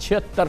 76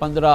15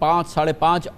5-5.5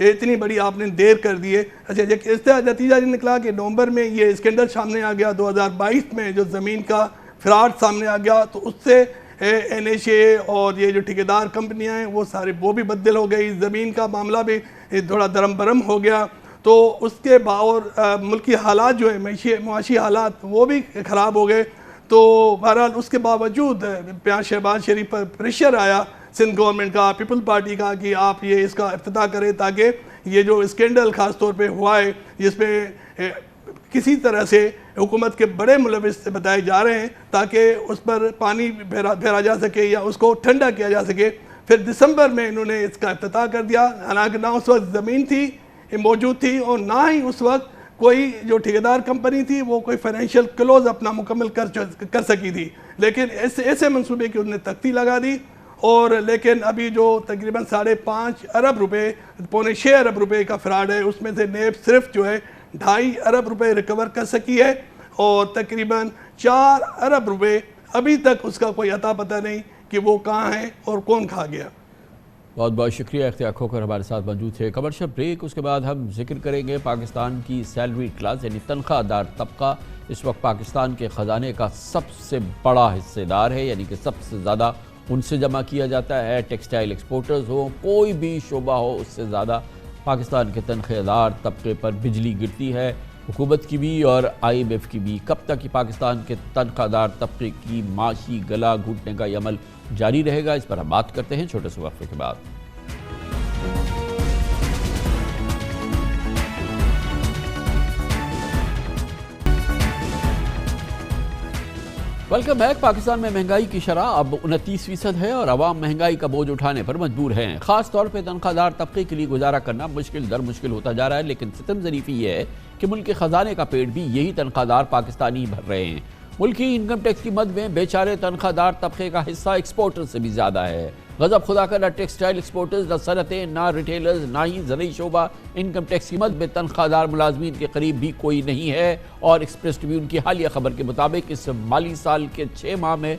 اتنی بڑی آپ نے دیر کر دی ہے. اچھا اس طرح نتیجہ نکلا کہ نومبر میں یہ اسکینڈل سامنے آ گیا, 2022 میں جو زمین کا فراڈ سامنے آ گیا, تو اس سے NHA اور یہ جو ٹھیکیدار کمپنیاں ہیں وہ سارے وہ بھی بدل ہو گئی, زمین کا معاملہ بھی تھوڑا درم برم ہو گیا. تو اس کے اور ملکی حالات جو ہے معاشی حالات وہ بھی خراب ہو گئے. تو بہرحال اس کے باوجود شہباز شریف پر پریشر آیا سندھ گورنمنٹ کا, پیپل پارٹی کا, کہ آپ یہ اس کا افتتاح کریں تاکہ یہ جو اسکینڈل خاص طور پہ ہوا ہے جس میں کسی طرح سے حکومت کے بڑے ملوث بتائے جا رہے ہیں, تاکہ اس پر پانی پھیرا جا سکے یا اس کو ٹھنڈا کیا جا سکے. پھر دسمبر میں انہوں نے اس کا افتتاح کر دیا, حالانکہ نہ اس وقت زمین تھی موجود تھی اور نہ ہی اس وقت کوئی جو ٹھیکیدار کمپنی تھی وہ کوئی فائنینشیل کلوز اپنا مکمل کر سکی تھی. لیکن ایسے منصوبے کی انہوں نے تختی لگا دی. اور لیکن ابھی جو تقریباً 5.5 ارب روپے 6.25 ارب روپے کا فراڈ ہے, اس میں سے نیب صرف جو ہے 2.5 ارب روپے ریکور کر سکی ہے, اور تقریباً 4 ارب روپے ابھی تک اس کا کوئی عطا پتہ نہیں کہ وہ کہاں ہے اور کون کھا گیا. بہت بہت شکریہ اختیار کھوکھر ہمارے ساتھ موجود تھے. کمرشل بریک, اس کے بعد ہم ذکر کریں گے پاکستان کی سیلری کلاس یعنی تنخواہ دار طبقہ اس وقت پاکستان کے خزانے کا سب سے بڑا حصے دار ہے, یعنی کہ سب سے زیادہ ان سے جمع کیا جاتا ہے. ٹیکسٹائل ایکسپورٹرز ہوں, کوئی بھی شعبہ ہو, اس سے زیادہ پاکستان کے تنخواہ دار طبقے پر بجلی گرتی ہے, حکومت کی بھی اور IMF کی بھی. کب تک یہ پاکستان کے تنخواہ دار طبقے کی معاشی گلا گھونٹنے کا یہ عمل جاری رہے گا, اس پر ہم بات کرتے ہیں چھوٹے سے وقفے کے بعد. Welcome back. پاکستان میں مہنگائی کی شرح اب 29% ہے اور عوام مہنگائی کا بوجھ اٹھانے پر مجبور ہیں. خاص طور پہ تنخواہ دار طبقے کے لیے گزارا کرنا مشکل در مشکل ہوتا جا رہا ہے, لیکن ستم ظریفی یہ ہے کہ ملک کے خزانے کا پیٹ بھی یہی تنخواہ دار پاکستانی بھر رہے ہیں. ملکی انکم ٹیکس کی مد میں بیچارے تنخواہ دار طبقے کا حصہ ایکسپورٹر سے بھی زیادہ ہے. غضب خدا کا نہ ٹیکسٹائل ایکسپورٹرز, نہ صنعتیں, نہ ریٹیلرز, نہ ہی زرعی شعبہ انکم ٹیکس کی مد میں تنخواہ دار ملازمین کے قریب بھی کوئی نہیں ہے. اور ایکسپریس ٹریبیون کی حالیہ خبر کے مطابق اس مالی سال کے 6 ماہ میں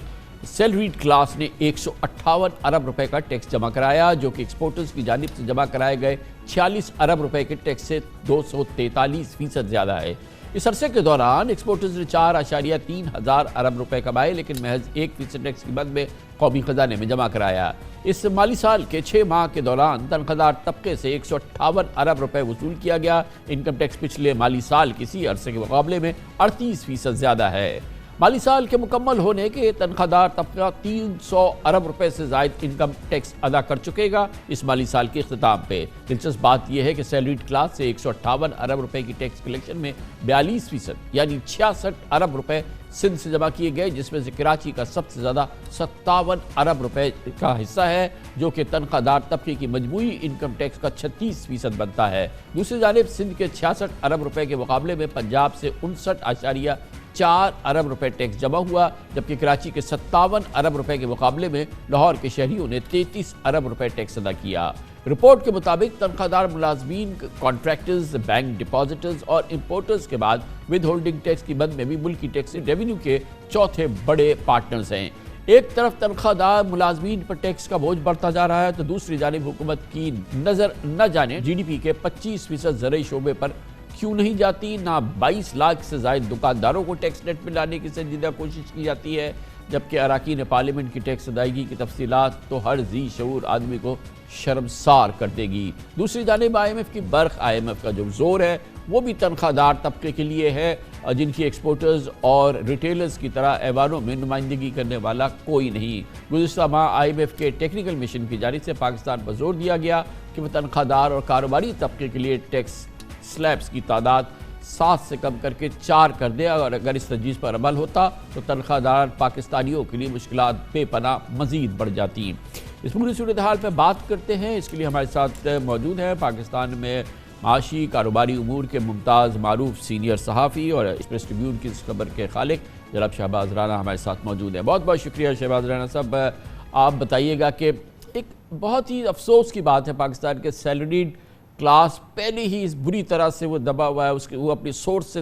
سیلریڈ کلاس نے 158 ارب روپے کا ٹیکس جمع کرایا, جو کہ ایکسپورٹرز کی جانب سے جمع کرائے گئے 46 ارب روپے کے ٹیکس سے 243% زیادہ ہے. اس عرصے کے دوران ایکسپورٹرز نے 4.3 ہزار ارب روپے کمائے, لیکن محض 1% ٹیکس کی مد میں قومی خزانے میں جمع کرایا. اس مالی سال کے 6 ماہ کے دوران تنخواہ دار طبقے سے 158 ارب روپے وصول کیا گیا. انکم ٹیکس پچھلے مالی سال کسی عرصے کے مقابلے میں 38% زیادہ ہے. مالی سال کے مکمل ہونے کے تنخواہ دار طبقہ 300 ارب روپے سے زائد انکم ٹیکس ادا کر چکے گا اس مالی سال کے اختتام پہ. دلچسپ بات یہ ہے کہ سیلریڈ کلاس سے 158 ارب روپے کی ٹیکس کلیکشن میں 42% یعنی 66 ارب روپے سندھ سے جمع کیے گئے, جس میں سے کراچی کا سب سے زیادہ 57 ارب روپے کا حصہ ہے, جو کہ تنخواہ دار طبقے کی مجموعی انکم ٹیکس کا 36% بنتا ہے. دوسری جانب سندھ کے 66 ارب روپے کے مقابلے میں پنجاب سے 59.4 ارب روپے ٹیکس جمع ہوا, جبکہ کراچی کے 57 ارب روپے کے مقابلے میں لاہور کے شہریوں نے 33 ارب روپے ٹیکس ادا کیا. رپورٹ کے مطابق تنخواہ دار ملازمین, کانٹریکٹرز, بینک ڈپازٹرز اور امپورٹرز کے بعد ود ہولڈنگ ٹیکس کی مد میں بھی ملکی ٹیکس ریونیو کے چوتھے بڑے پارٹنرز ہیں. ایک طرف تنخواہ دار ملازمین پر ٹیکس کا بوجھ بڑھتا جا رہا ہے, تو دوسری جانب حکومت کی نظر نہ جانے GDP کے 25% زرعی شعبے پر کیوں نہیں جاتی, نہ 22 لاکھ سے زائد دکانداروں کو ٹیکس نیٹ میں لانے کی سنجیدہ کوشش کی جاتی ہے, جبکہ اراکین پارلیمنٹ کی ٹیکس ادائیگی کی تفصیلات تو ہر ذی شعور آدمی کو شرمسار کر دے گی. دوسری جانب IMF کی برخ, IMF کا جو زور ہے وہ بھی تنخواہ دار طبقے کے لیے ہے, جن کی ایکسپورٹرز اور ریٹیلرز کی طرح ایوانوں میں نمائندگی کرنے والا کوئی نہیں. گزشتہ ماہ IMF کے ٹیکنیکل مشن کی جانب سے پاکستان پر زور دیا گیا کہ وہ تنخواہ دار اور کاروباری طبقے کے لیے ٹیکس سلیبس کی تعداد 7 سے کم کر کے 4 کر دے, اور اگر اس تجویز پر عمل ہوتا تو تنخواہ دار پاکستانیوں کے لیے مشکلات بے پناہ مزید بڑھ جاتی. اس پوری صورتحال پہ بات کرتے ہیں. اس کے لیے ہمارے ساتھ موجود ہیں پاکستان میں معاشی کاروباری امور کے ممتاز معروف سینئر صحافی اور ایکسپریس ٹریبیون کی اس خبر کے خالق جناب شہباز رانا ہمارے ساتھ موجود ہیں. بہت بہت شکریہ شہباز رانا صاحب. آپ بتائیے گا کہ ایک بہت ہی افسوس کی بات ہے, پاکستان کے سیلریڈ کلاس پہلے ہی اس بری طرح سے وہ دبا ہوا ہے, وہ اپنی سورس سے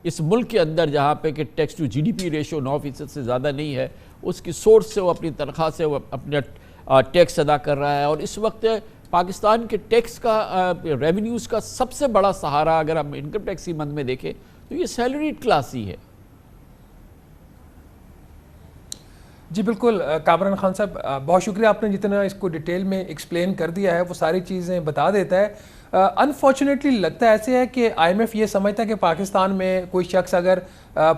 اس ملک کے اندر جہاں پہ کہ ٹیکس ٹو GDP ریشو 9% سے زیادہ نہیں ہے, اس کی سورس سے وہ اپنی تنخواہ سے وہ اپنے ٹیکس ادا کر رہا ہے. اور اس وقت پاکستان کے ٹیکس کا ریونیوز کا سب سے بڑا سہارا اگر ہم انکم ٹیکس کی مد میں دیکھیں تو یہ سیلریڈ کلاس ہی ہے. جی بالکل کامران خان صاحب، بہت شکریہ، آپ نے جتنا اس کو ڈیٹیل میں ایکسپلین کر دیا ہے وہ ساری چیزیں بتا دیتا ہے. انفارچونیٹلی لگتا ہے ایسے ہے کہ آئی ایم ایف یہ سمجھتا ہے کہ پاکستان میں کوئی شخص اگر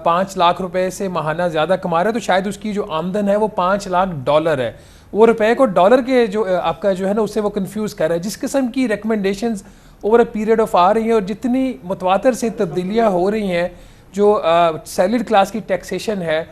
5 لاکھ روپے سے ماہانہ زیادہ کما رہا ہے تو شاید اس کی جو آمدن ہے وہ 5 لاکھ ڈالر ہے. وہ روپے کو ڈالر کے جو آپ کا جو ہے نا اس سے وہ کنفیوز کر رہا ہے. جس قسم کی recommendations over a period of آ رہی ہیں اور جتنی متواتر سے تبدیلیاں ہو رہی ہیں جو سیلریڈ کلاس کی ٹیکسیشن ہے،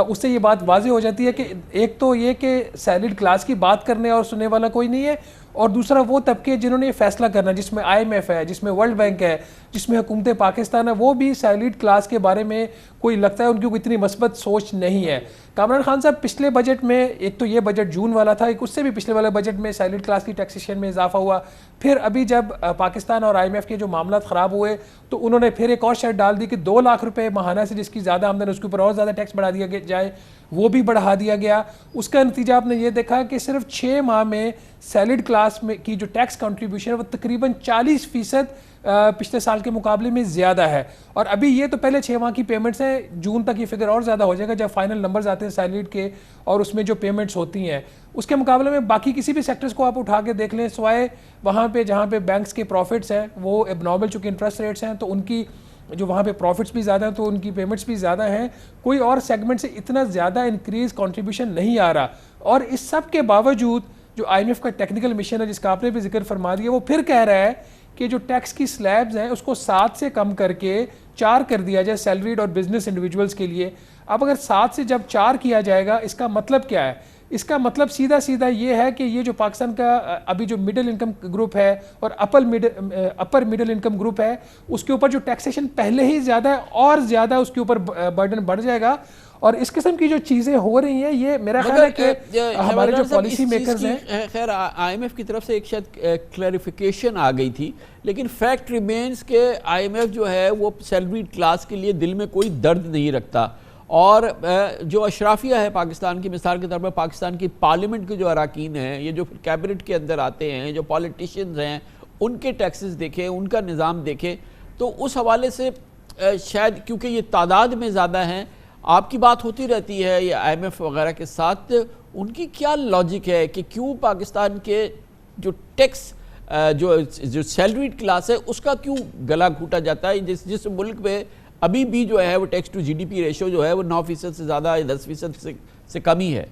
اس سے یہ بات واضح ہو جاتی ہے کہ ایک تو یہ کہ سیلریڈ کلاس کی بات کرنے اور سننے والا کوئی نہیں ہے، اور دوسرا وہ طبقے جنہوں نے یہ فیصلہ کرنا، جس میں آئی ایم ایف ہے، جس میں ورلڈ بینک ہے، جس میں حکومت پاکستان ہے، وہ بھی سیلریڈ کلاس کے بارے میں کوئی لگتا ہے ان کی کوئی اتنی مثبت سوچ نہیں ہے. کامران خان صاحب، پچھلے بجٹ میں ایک تو یہ بجٹ جون والا تھا، ایک اس سے بھی پچھلے والے بجٹ میں سیلریڈ کلاس کی ٹیکسیشن میں اضافہ ہوا. پھر ابھی جب پاکستان اور آئی ایم ایف کے جو معاملات خراب ہوئے تو انہوں نے پھر ایک اور شرط ڈال دی کہ 2 لاکھ روپے ماہانہ سے جس کی زیادہ آمدن اس کے اوپر اور زیادہ ٹیکس بڑھا دیا جائے، وہ بھی بڑھا دیا گیا. اس کا نتیجہ آپ نے یہ دیکھا کہ صرف 6 ماہ میں سیلریڈ کلاس میں کی جو ٹیکس کنٹریبیوشن ہے وہ تقریباً 40% پچھلے سال کے مقابلے میں زیادہ ہے. اور ابھی یہ تو پہلے 6 ماہ کی پیمنٹس ہیں، جون تک یہ فگر اور زیادہ ہو جائے گا جب فائنل نمبرز آتے ہیں سیلریڈ کے اور اس میں جو پیمنٹس ہوتی ہیں. اس کے مقابلے میں باقی کسی بھی سیکٹرز کو آپ اٹھا کے دیکھ لیں، سوائے وہاں پہ جہاں پہ بینکس کے پروفٹس ہیں وہ اب نارمل چونکہ انٹرسٹ ریٹس ہیں تو ان کی جو وہاں پہ پروفٹس بھی زیادہ ہیں تو ان کی پیمنٹس بھی زیادہ ہیں. کوئی اور سیگمنٹ سے اتنا زیادہ انکریز کنٹریبیوشن نہیں آ رہا. اور اس سب کے باوجود جو آئی ایم ایف کا ٹیکنیکل مشن ہے جس کا آپ نے بھی ذکر فرما دیا، وہ پھر کہہ رہا ہے کہ جو ٹیکس کی سلیبز ہیں اس کو 7 سے کم کر کے 4 کر دیا جائے سیلریڈ اور بزنس انڈیویجولز کے لیے. اب اگر 7 سے جب 4 کیا جائے گا اس کا مطلب کیا ہے؟ اس کا مطلب سیدھا یہ ہے کہ یہ جو پاکستان کا ابھی جو مڈل انکم گروپ ہے اور اپر مڈل انکم گروپ ہے اس کے اوپر جو ٹیکسیشن پہلے ہی زیادہ ہے اور زیادہ اس کے اوپر برڈن بڑھ جائے گا. اور اس قسم کی جو چیزیں ہو رہی ہیں یہ میرا خیال ہے کہ ہمارے جو پالیسی میکرز ہیں، خیر آئی ایم ایف کی طرف سے ایک شاید کلیریفیکیشن آ گئی تھی، لیکن فیکٹ ریمینز کہ آئی ایم ایف جو ہے وہ سیلریڈ کلاس کے لیے دل میں کوئی درد نہیں رکھتا. اور جو اشرافیہ ہے پاکستان کی، مثال کے طور پر پاکستان کی پارلیمنٹ کے جو اراکین ہیں، یہ جو کیبنٹ کے اندر آتے ہیں، جو پالیٹیشنز ہیں، ان کے ٹیکسز دیکھیں، ان کا نظام دیکھیں، تو اس حوالے سے شاید کیونکہ یہ تعداد میں زیادہ ہیں، آپ کی بات ہوتی رہتی ہے یہ آئی ایم ایف وغیرہ کے ساتھ، ان کی کیا لاجک ہے کہ کیوں پاکستان کے جو ٹیکس جو سیلریڈ کلاس ہے اس کا کیوں گلا گھوٹا جاتا ہے جس ملک میں ابھی بھی جو ہے وہ tax to G D P ratio جو ہے وہ 9% سے زیادہ یا 10% سے کم ہی ہے.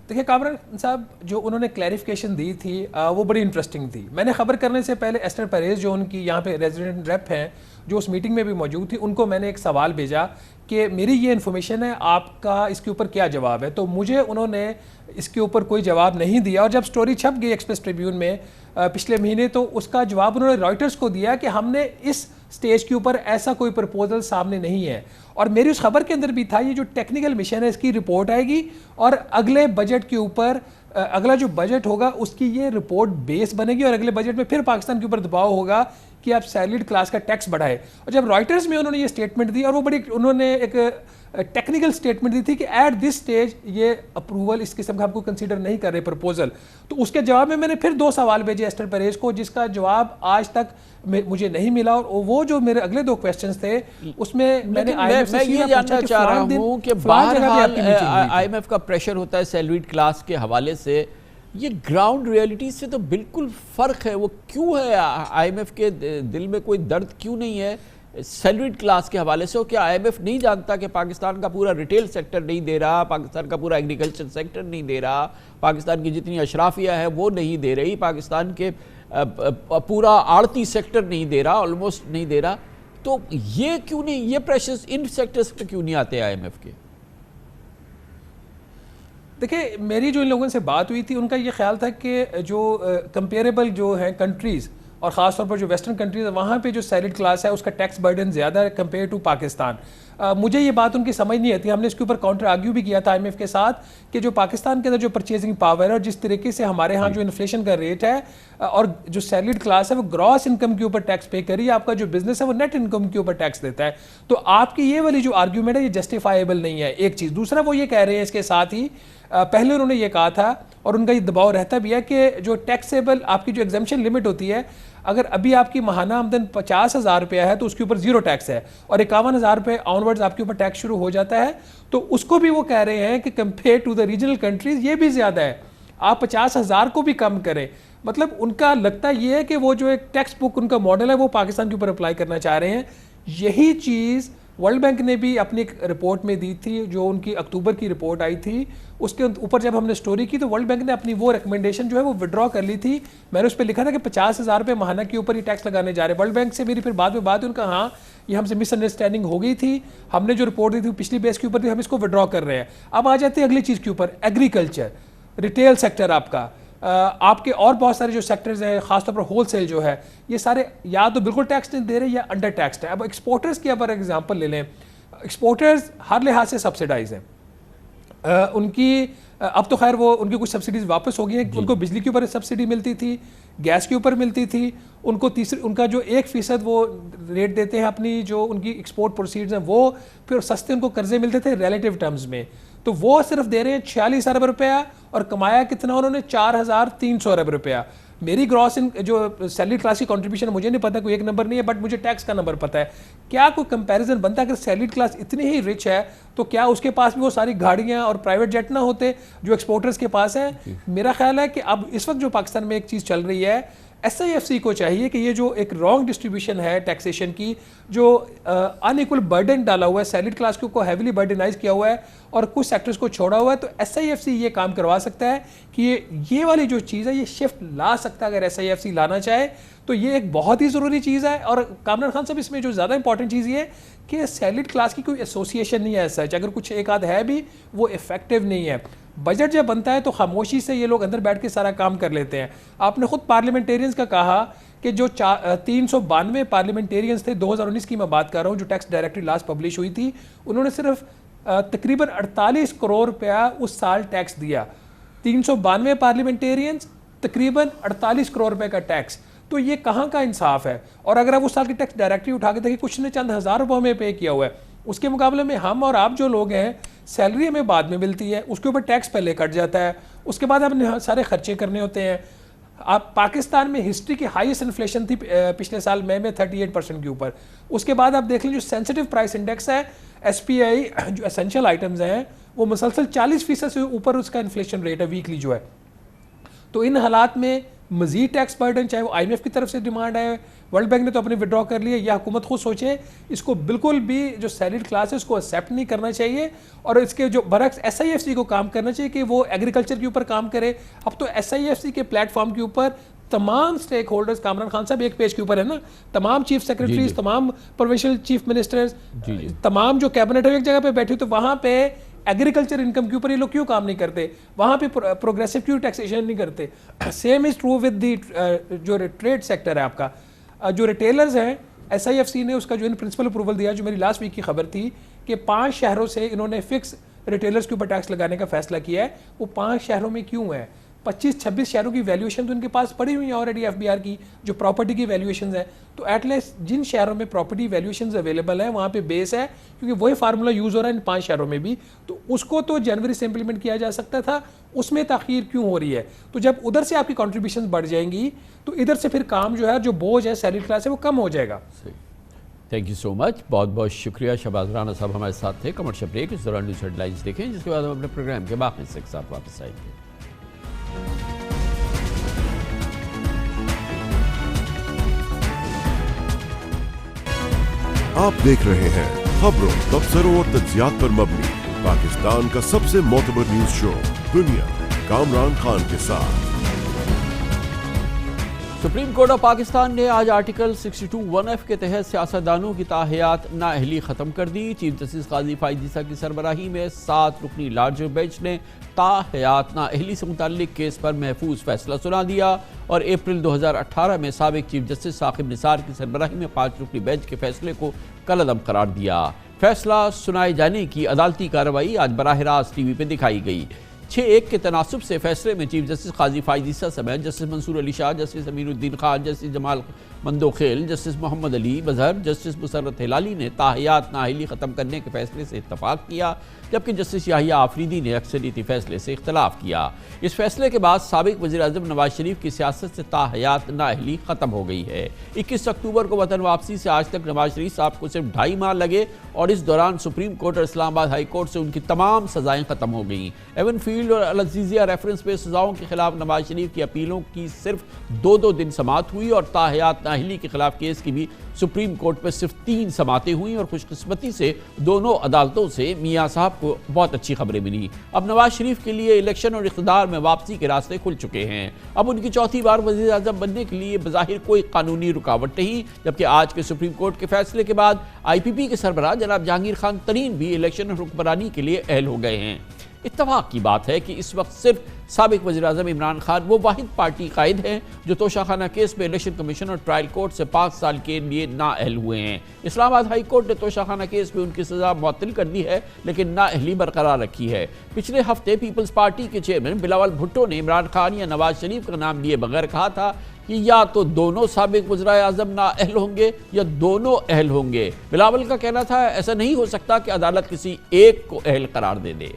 دیکھیں کامران صاحب، جو انہوں نے کلیریفیکیشن دی تھی وہ بڑی انٹرسٹنگ تھی. میں نے خبر کرنے سے پہلے ایسٹر پریز جو ان کی یہاں پہ ریزیڈنٹ ریپ ہیں جو اس میٹنگ میں بھی موجود تھی، ان کو میں نے ایک سوال بھیجا کہ میری یہ انفارمیشن ہے، آپ کا اس کے اوپر کیا جواب ہے؟ تو مجھے انہوں نے اس کے اوپر کوئی جواب نہیں دیا. اور جب سٹوری چھپ گئی ایکسپریس ٹریبیون میں پچھلے مہینے تو اس کا جواب انہوں نے رائٹرز کو دیا کہ ہم نے اس سٹیج کے اوپر ایسا کوئی پرپوزل سامنے نہیں ہے. اور میری اس خبر کے اندر بھی تھا یہ جو ٹیکنیکل مشن ہے اس کی رپورٹ آئے گی اور اگلے بجٹ کے اوپر اگلا جو بجٹ ہوگا اس کی یہ رپورٹ بیس بنے گی اور اگلے بجٹ میں پھر پاکستان کے اوپر دباؤ ہوگا کہ آپ سیلریڈ کلاس کا ٹیکس بڑھائے. اور جب رائٹرز میں انہوں نے یہ سٹیٹمنٹ دی اور وہ بڑی انہوں نے ایک ٹیکنیکل سٹیٹمنٹ دی تھی کہ ایٹ دس سٹیج یہ اپروول اس قسم کا آپ کو کنسیڈر نہیں کر رہے پرپوزل. تو اس کے جواب میں نے پھر 2 سوال بھیجے ایسٹر پریز کو جس کا جواب آج تک مجھے نہیں ملا. اور وہ جو میرے اگلے 2 کویسچنز تھے اس میں میں نے یہ جاننا چاہ رہا ہوں کہ بہرحال آئی ایم ایف کا پریشر ہوتا ہے سیلریڈ کلاس کے حوالے سے، یہ گراؤنڈ ریئلٹی سے تو بالکل فرق ہے. وہ کیوں ہے آئی ایم ایف کے دل میں کوئی درد کیوں نہیں ہے سیلریڈ کلاس کے حوالے سے؟ کیا آئی ایم ایف نہیں جانتا کہ پاکستان کا پورا ریٹیل سیکٹر نہیں دے رہا، پاکستان کا پورا ایگریکلچر سیکٹر نہیں دے رہا، پاکستان کی جتنی اشرافیہ ہے وہ نہیں دے رہی، پاکستان کے پورا آڑتی سیکٹر نہیں دے رہا، آلموسٹ نہیں دے رہا، تو یہ کیوں نہیں، یہ پریشرز ان سیکٹرز پہ کیوں نہیں آتے آئی ایم ایف کے؟ دیکھیں میری جو ان لوگوں سے بات ہوئی تھی ان کا یہ خیال تھا کہ جو کمپیریبل جو ہیں کنٹریز اور خاص طور پر جو ویسٹرن کنٹریز ہیں وہاں پہ جو سیلریڈ کلاس ہے اس کا ٹیکس برڈن زیادہ ہے کمپیئر ٹو پاکستان. مجھے یہ بات ان کی سمجھ نہیں آتی. ہم نے اس کے اوپر کاؤنٹر آرگیو بھی کیا تھا آئی ایم ایف کے ساتھ کہ جو پاکستان کے اندر جو پرچیزنگ پاور ہے اور جس طریقے سے ہمارے ہاں جو انفلیشن کا ریٹ ہے اور جو سیلریڈ کلاس ہے وہ گراس انکم کے اوپر ٹیکس پے کری، آپ کا جو بزنس ہے وہ نیٹ انکم کے اوپر ٹیکس دیتا ہے. تو آپ کی یہ والی جو آرگیومنٹ ہے یہ جسٹیفائیبل نہیں ہے. ایک چیز. دوسرا وہ یہ کہہ رہے ہیں اس کے ساتھ ہی پہلے انہوں نے یہ کہا تھا اور ان کا یہ دباؤ رہتا بھی ہے کہ جو ٹیکسیبل آپ کی جو ایگزمپشن لمٹ ہوتی ہے، اگر ابھی آپ کی ماہانہ آمدن 50,000 روپیہ ہے تو اس کے اوپر 0 ٹیکس ہے، اور 51,000 روپے آن ورڈز آپ کے اوپر ٹیکس شروع ہو جاتا ہے. تو اس کو بھی وہ کہہ رہے ہیں کہ compare to the regional countries یہ بھی زیادہ ہے، آپ 50,000 کو بھی کم کریں. مطلب ان کا لگتا یہ ہے کہ وہ جو ایک ٹیکسٹ بک ان کا ماڈل ہے وہ پاکستان کے اوپر اپلائی کرنا چاہ رہے ہیں. یہی چیز ورلڈ بینک نے بھی اپنی ایک رپورٹ میں دی تھی، جو ان کی اکتوبر کی رپورٹ آئی تھی. اس کے اوپر جب ہم نے سٹوری کی تو ورلڈ بینک نے اپنی وہ ریکمنڈیشن جو ہے وہ وڈرا کر لی تھی. میں نے اس پہ لکھا تھا کہ 50,000 روپے ماہانہ کے اوپر یہ ٹیکس لگانے جا رہے ہیں. ورلڈ بینک سے میری پھر بعد میں بات ان کا ہاں یہ ہم سے مس انڈرسٹینڈنگ ہو گئی تھی، ہم نے جو رپورٹ دی تھی پچھلی بیس کے اوپر تھی، ہم اس کو وڈرا کر رہے ہیں. اب آ جاتے ہیں اگلی چیز کے اوپر، ایگریکلچر، ریٹیل سیکٹر آپ کا، آپ کے اور بہت سارے جو سیکٹرز ہیں خاص طور پر ہول سیل جو ہے، یہ سارے یا تو بالکل ٹیکس نہیں دے رہے یا انڈر ٹیکسڈ ہے. اب ایکسپورٹرز کی اگر ایگزامپل لے لیں، ایکسپورٹرز ہر لحاظ سے سبسیڈائز ہیں. ان کی اب تو خیر وہ ان کی کچھ سبسڈیز واپس ہو گئی ہیں. ان کو بجلی کے اوپر سبسڈی ملتی تھی، گیس کے اوپر ملتی تھی. ان کو ان کا جو 1% وہ ریٹ دیتے ہیں اپنی جو ان کی ایکسپورٹ پروسیڈز ہیں، وہ پھر سستے ان کو قرضے ملتے تھے ریلیٹیو ٹرمز میں. تو وہ صرف دے رہے ہیں 46 ارب روپیہ، اور کمایا کتنا انہوں نے 4,300 ارب روپیہ. میری گراس جو سیلری کلاس کی کنٹریبیوشن مجھے نہیں پتا، کوئی ایک نمبر نہیں ہے، بٹ مجھے ٹیکس کا نمبر پتا ہے. کیا کوئی کمپیریزن بنتا ہے؟ اگر سیلری کلاس اتنی ہی رچ ہے تو کیا اس کے پاس بھی وہ ساری گاڑیاں اور پرائیویٹ جیٹ نہ ہوتے جو ایکسپورٹرز کے پاس ہیں؟ میرا خیال ہے کہ اب اس وقت جو پاکستان میں ایک چیز چل رہی ہے، ایس آئی ایف سی کو چاہیے کہ یہ جو ایک رانگ ڈسٹریبیوشن ہے ٹیکسیشن کی، جو ان ایکول برڈن ڈالا ہوا ہے، سیلری کلاس کو ہیویلی برڈنائز کیا ہوا ہے اور کچھ سیکٹرز کو چھوڑا ہوا ہے، تو ایس آئی ایف سی یہ کام کروا سکتا ہے کہ یہ والی جو چیز ہے یہ شفٹ لا سکتا ہے. اگر ایس آئی ایف سی لانا چاہے تو یہ ایک بہت ہی ضروری چیز ہے. اور کامران خان صاحب اس میں جو زیادہ امپورٹنٹ چیز یہ ہے کہ سیلریڈ کلاس کی کوئی ایسوسیشن نہیں ہے ایسا، اگر کچھ ایک آدھ ہے بھی وہ افیکٹو نہیں ہے. بجٹ جب بنتا ہے تو خاموشی سے یہ لوگ اندر بیٹھ کے سارا کام کر لیتے ہیں. آپ نے خود پارلیمنٹیرینز کا کہا کہ جو 392 پارلیمنٹیرینز تھے 2019 کی میں بات کر رہا ہوں، جو ٹیکس ڈائریکٹری لاسٹ پبلش ہوئی تھی، انہوں نے صرف تقریباً 48 کروڑ روپیہ اس سال ٹیکس دیا. 392 پارلیمنٹیرینز، تقریباً 48 کروڑ روپے کا ٹیکس. تو یہ کہاں کا انصاف ہے؟ اور اگر آپ اس سال کی ٹیکس ڈائریکٹری اٹھا کے دیکھیں، کچھ نے چند ہزار روپے میں پے کیا ہوا ہے. اس کے مقابلے میں ہم اور آپ جو لوگ ہیں، سیلری ہمیں بعد میں ملتی ہے، اس کے اوپر ٹیکس پہلے کٹ جاتا ہے، اس کے بعد ہم نے سارے خرچے کرنے ہوتے ہیں. آپ پاکستان میں ہسٹری کی ہائیسٹ انفلیشن تھی پچھلے سال مئی میں 38% کے اوپر. اس کے بعد آپ دیکھ لیں جو سینسٹیو پرائس انڈیکس ہے ایس پی آئی، جو اسینشل آئٹمز ہیں، وہ مسلسل 40% سے اوپر اس کا انفلیشن ریٹ ہے ویکلی جو ہے. تو ان حالات میں مزید ٹیکس برڈن، چاہے وہ آئی ایم ایف کی طرف سے ڈیمانڈ ہے، ورلڈ بینک نے تو اپنے وڈرا کر لیا، یا حکومت خود سوچے، اس کو بالکل بھی جو سیلریڈ کلاس ہے اس کو ایکسیپٹ نہیں کرنا چاہیے. اور اس کے جو برعکس ایس آئی ایف سی کو کام کرنا چاہیے کہ وہ ایگریکلچر کے اوپر کام کرے. اب تو ایس آئی ایف سی کے پلیٹ فارم کے اوپر تمام سٹیک ہولڈرز، کامران خان صاحب ایک پیج کے اوپر ہے نا، تمام چیف سیکرٹریز، تمام پروونشل چیف منسٹرز، تمام جو کیبنٹ ہے ایک جگہ پہ بیٹھے، تو وہاں پہ ایگریکلچر انکم کے اوپر یہ لوگ کیوں کام نہیں کرتے؟ وہاں پہ پروگریسو کیوں ٹیکسیشن نہیں کرتے؟ Same is true with the جو ٹریڈ سیکٹر ہے آپ کا. جو ریٹیلرز ہیں، ایس آئی ایف سی نے اس کا جو ان پرنسپل اپروول دیا، جو میری لاسٹ ویک کی خبر تھی کہ 5 شہروں سے انہوں نے فکس ریٹیلرز کے اوپر ٹیکس لگانے کا فیصلہ کیا ہے. وہ 5 شہروں میں کیوں ہے؟ 25-26 شہروں کی ویلیویشن تو ان کے پاس پڑی ہوئی ہیں آلریڈی ایف بی آر کی، جو پراپرٹی کی ویلیویشنز ہیں. تو ایٹ لیسٹ جن شہروں میں پراپرٹی ویلیویشنز اویلیبل ہیں وہاں پہ بیس ہے، کیونکہ وہی فارمولا یوز ہو رہا ہے ان 5 شہروں میں بھی. تو اس کو تو جنوری سے امپلیمنٹ کیا جا سکتا تھا، اس میں تاخیر کیوں ہو رہی ہے؟ تو جب ادھر سے آپ کی کنٹریبیوشنز بڑھ جائیں گی تو ادھر سے پھر کام جو ہے، جو بوجھ ہے سیلری کلاس ہے، وہ کم ہو جائے گا. تھینک یو سو مچ، بہت بہت شکریہ. شہباز رانا صاحب ہمارے ساتھ تھے. کمرشل بریک، اس دوران نیوز ہیڈ لائنز دیکھیں، جس کے بعد ہم اپنے پروگرام کے باقی حصے کے ساتھ واپس آئیں گے. آپ دیکھ رہے ہیں خبروں، تبصروں اور تجزیات پر مبنی پاکستان کا سب سے معتبر نیوز شو دنیا، کامران خان کے ساتھ. سپریم کورٹ آف پاکستان نے آج آرٹیکل 62(1)(f) کے تحت سیاستدانوں کی تاحیات نااہلی ختم کر دی. چیف جسٹس قاضی فائز عیسیٰ کی سربراہی میں 7 رکنی لارجر بینچ نے تاحیات نااہلی سے متعلق کیس پر محفوظ فیصلہ سنا دیا، اور اپریل 2018 میں سابق چیف جسٹس ثاقب نثار کی سربراہی میں 5 رکنی بینچ کے فیصلے کو کالعدم قرار دیا. فیصلہ سنائے جانے کی عدالتی کارروائی آج براہ راست ٹی وی پہ دکھائی گئی. 6-1 کے تناسب سے فیصلے میں چیف جسٹس قاضی فائز عیسیٰ سمیت جسٹس منصور علی شاہ، جسٹس امین الدین خان، جسٹس جمال مندوخیل جسٹس محمد علی بظہر جسٹس مسرت ہلالی نے تاحیات نااہلی ختم کرنے کے فیصلے سے اتفاق کیا، جبکہ جسٹس یحییٰ آفریدی نے اکثریتی فیصلے سے اختلاف کیا۔ اس فیصلے کے بعد سابق وزیر اعظم نواز شریف کی سیاست سے تاحیات نااہلی ختم ہو گئی ہے۔ 21 اکتوبر کو وطن واپسی سے آج تک نواز شریف صاحب کو صرف 2.5 ماہ لگے اور اس دوران سپریم کورٹ اور اسلام آباد ہائی کورٹ سے ان کی تمام سزائیں ختم ہو گئیں۔ ایون فیلڈ اور العزیزیہ ریفرنس پہ سزاؤں کے خلاف نواز شریف کی اپیلوں کی صرف 2 دن سماعت ہوئی اور تاحیات نااہلی کے خلاف کیس کی بھی سپریم کورٹ پہ صرف 3 سماعتیں ہوئیں اور خوش قسمتی سے دونوں عدالتوں سے میاں صاحب کو بہت اچھی خبریں ملی۔ اب نواز شریف کے لیے الیکشن اور اقتدار میں واپسی کے راستے کھل چکے ہیں۔ اب ان کی چوتھی بار وزیر اعظم بننے کے لیے بظاہر کوئی قانونی رکاوٹ نہیں، جبکہ آج کے سپریم کورٹ کے فیصلے کے بعد آئی پی پی کے سربراہ جناب جہانگیر خان ترین بھی الیکشن اور حکمرانی کے لیے اہل ہو گئے ہیں۔ اتفاق کی بات ہے کہ اس وقت صرف سابق وزیر اعظم عمران خان وہ واحد پارٹی قائد ہیں جو توشہ کیس میں الیکشن کمیشن اور ٹرائل کورٹ سے 5 سال کے لیے نااہل ہوئے ہیں۔ اسلام آباد ہائی کورٹ نے توشہ کیس میں ان کی سزا معطل کر دی ہے، لیکن نااہلی برقرار رکھی ہے۔ پچھلے ہفتے پیپلز پارٹی کے چیئرمین بلاول بھٹو نے عمران خان یا نواز شریف کا نام لیے بغیر کہا تھا کہ یا تو دونوں سابق وزرائے اعظم نااہل ہوں گے یا دونوں اہل ہوں گے۔ بلاول کا کہنا تھا ایسا نہیں ہو سکتا کہ عدالت کسی ایک کو اہل قرار دے دے۔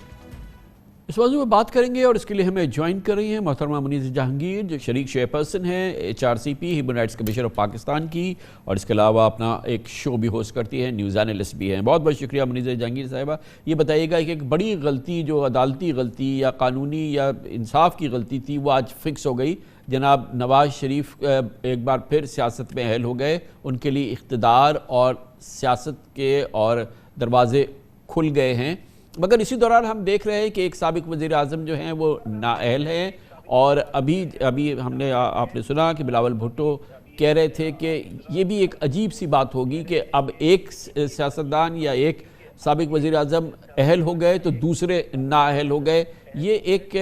اس موضوع میں بات کریں گے اور اس کے لیے ہمیں جوائن کر رہی ہیں محترمہ منیزہ جہانگیر جو شریک چیئرپرسن ہیں HRCP human rights commission of Pakistan کی، اور اس کے علاوہ اپنا ایک شو بھی ہوسٹ کرتی ہیں، نیوز اینالسٹ بھی ہیں۔ بہت بہت شکریہ منیزہ جہانگیر صاحبہ۔ یہ بتائیے گا کہ ایک بڑی غلطی جو عدالتی غلطی یا قانونی یا انصاف کی غلطی تھی وہ آج فکس ہو گئی۔ جناب نواز شریف ایک بار پھر سیاست میں اہل ہو گئے، ان کے لیے اقتدار اور سیاست کے اور دروازے کھل گئے ہیں، مگر اسی دوران ہم دیکھ رہے ہیں کہ ایک سابق وزیر اعظم جو ہیں وہ نااہل ہیں، اور ابھی ہم نے آپ نے سنا کہ بلاول بھٹو کہہ رہے تھے کہ یہ بھی ایک عجیب سی بات ہوگی کہ اب ایک سیاستدان یا ایک سابق وزیر اعظم اہل ہو گئے تو دوسرے نااہل ہو گئے۔ یہ ایک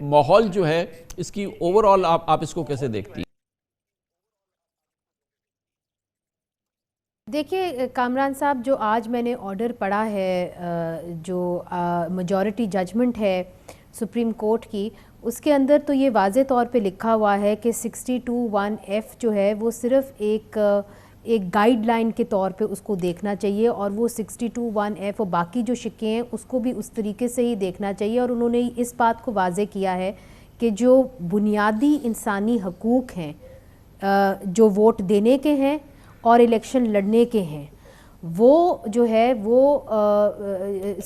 ماحول جو ہے اس کی اوورآل آپ اس کو کیسے دیکھتی ہیں؟ دیکھیے کامران صاحب، جو آج میں نے آرڈر پڑھا ہے، جو میجورٹی ججمنٹ ہے سپریم کورٹ کی، اس کے اندر تو یہ واضح طور پہ لکھا ہوا ہے کہ 62(1)(f) جو ہے وہ صرف ایک گائیڈ لائن کے طور پہ اس کو دیکھنا چاہیے، اور وہ 62(1)(f) اور باقی جو شکیں ہیں اس کو بھی اس طریقے سے ہی دیکھنا چاہیے۔ اور انہوں نے اس بات کو واضح کیا ہے کہ جو بنیادی انسانی حقوق ہیں جو ووٹ دینے کے ہیں اور الیکشن لڑنے کے ہیں، وہ جو ہے وہ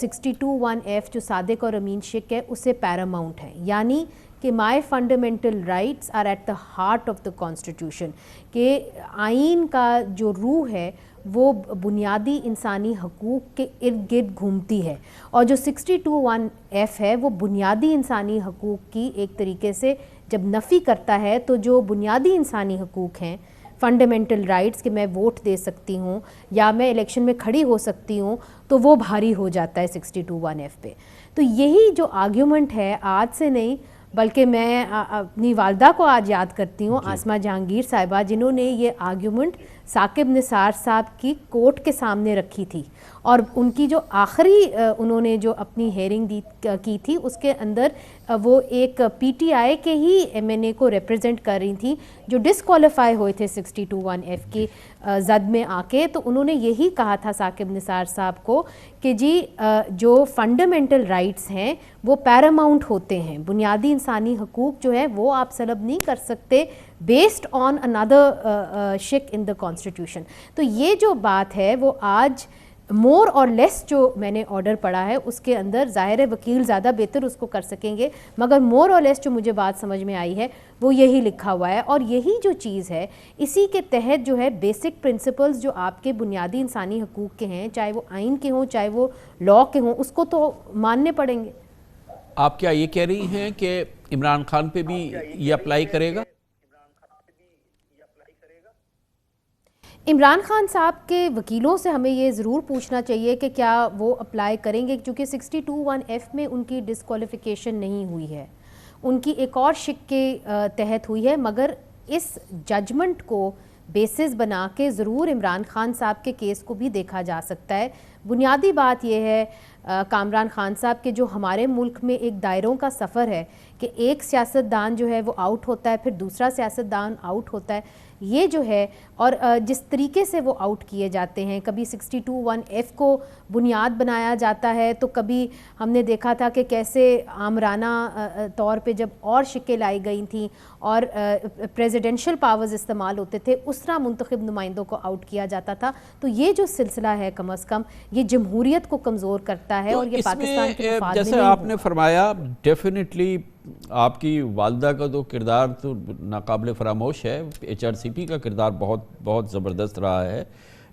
62(1)(f) جو صادق اور امین شک ہے اس سے پیراماؤنٹ ہے، یعنی کہ my fundamental rights are at the heart of the constitution, کہ آئین کا جو روح ہے وہ بنیادی انسانی حقوق کے ارد گرد گھومتی ہے، اور جو 62(1)(f) ہے وہ بنیادی انسانی حقوق کی ایک طریقے سے جب نفی کرتا ہے، تو جو بنیادی انسانی حقوق ہیں، فنڈامنٹل رائٹس کہ میں ووٹ دے سکتی ہوں یا میں الیکشن میں کھڑی ہو سکتی ہوں، تو وہ بھاری ہو جاتا ہے 62(1)(f) پہ۔ تو یہی جو آرگیومنٹ ہے آج سے نہیں، بلکہ میں اپنی والدہ کو آج یاد کرتی ہوں، عاصمہ جہانگیر صاحبہ، جنہوں نے یہ آرگیومنٹ ثاقب نثار صاحب کی کورٹ کے سامنے رکھی تھی، اور ان کی جو آخری انہوں نے جو اپنی ہیئرنگ کی تھی اس کے اندر وہ ایک پی ٹی آئی کے ہی ایم این اے کو ریپرزینٹ کر رہی تھیں جو ڈسکوالیفائی ہوئے تھے 62(1)(f) کی زد میں آ کے۔ تو انہوں نے یہی کہا تھا ثاقب نثار صاحب کو کہ جی جو فنڈامنٹل رائٹس ہیں وہ پیراماؤنٹ ہوتے ہیں، بنیادی انسانی حقوق جو ہے وہ آپ سلب نہیں کر سکتے بیسڈ آن another شک ان دا کانسٹیٹیوشن۔ تو یہ جو بات ہے وہ آج مور اور لیس جو میں نے آرڈر پڑھا ہے اس کے اندر، ظاہر ہے وکیل زیادہ بہتر اس کو کر سکیں گے، مگر مور اور لیس جو مجھے بات سمجھ میں آئی ہے وہ یہی لکھا ہوا ہے، اور یہی جو چیز ہے اسی کے تحت جو ہے بیسک پرنسپلز جو آپ کے بنیادی انسانی حقوق کے ہیں، چاہے وہ آئین کے ہوں چاہے وہ لاء کے ہوں، اس کو تو ماننے پڑیں گے۔ آپ کیا یہ کہہ رہی ہیں کہ عمران خان پہ بھی یہ اپلائی کرے گا؟ عمران خان صاحب کے وکیلوں سے ہمیں یہ ضرور پوچھنا چاہیے کہ کیا وہ اپلائی کریں گے، چونکہ 62(1)(f) میں ان کی ڈسکوالیفیکیشن نہیں ہوئی ہے، ان کی ایک اور شک کے تحت ہوئی ہے، مگر اس ججمنٹ کو بیسس بنا کے ضرور عمران خان صاحب کے کیس کو بھی دیکھا جا سکتا ہے۔ بنیادی بات یہ ہے کامران خان صاحب کہ جو ہمارے ملک میں ایک دائروں کا سفر ہے کہ ایک سیاستدان جو ہے وہ آؤٹ ہوتا ہے، پھر دوسرا سیاستدان آؤٹ ہوتا ہے، یہ جو ہے اور جس طریقے سے وہ آؤٹ کیے جاتے ہیں، کبھی 62(1)(f) کو بنیاد بنایا جاتا ہے، تو کبھی ہم نے دیکھا تھا کہ کیسے آمرانہ طور پہ جب اور شکیں لائی گئی تھیں اور پریزیڈنشل پاورز استعمال ہوتے تھے، اس طرح منتخب نمائندوں کو آؤٹ کیا جاتا تھا. تو یہ جو سلسلہ ہے کم از کم یہ جمہوریت کو کمزور کرتا ہے اور یہ پاکستان کے مفاد میں جیسے آپ نے فرمایا ڈیفینیٹلی آپ کی والدہ کا تو کردار تو ناقابل فراموش ہے، HRCP کا کردار بہت بہت زبردست رہا ہے،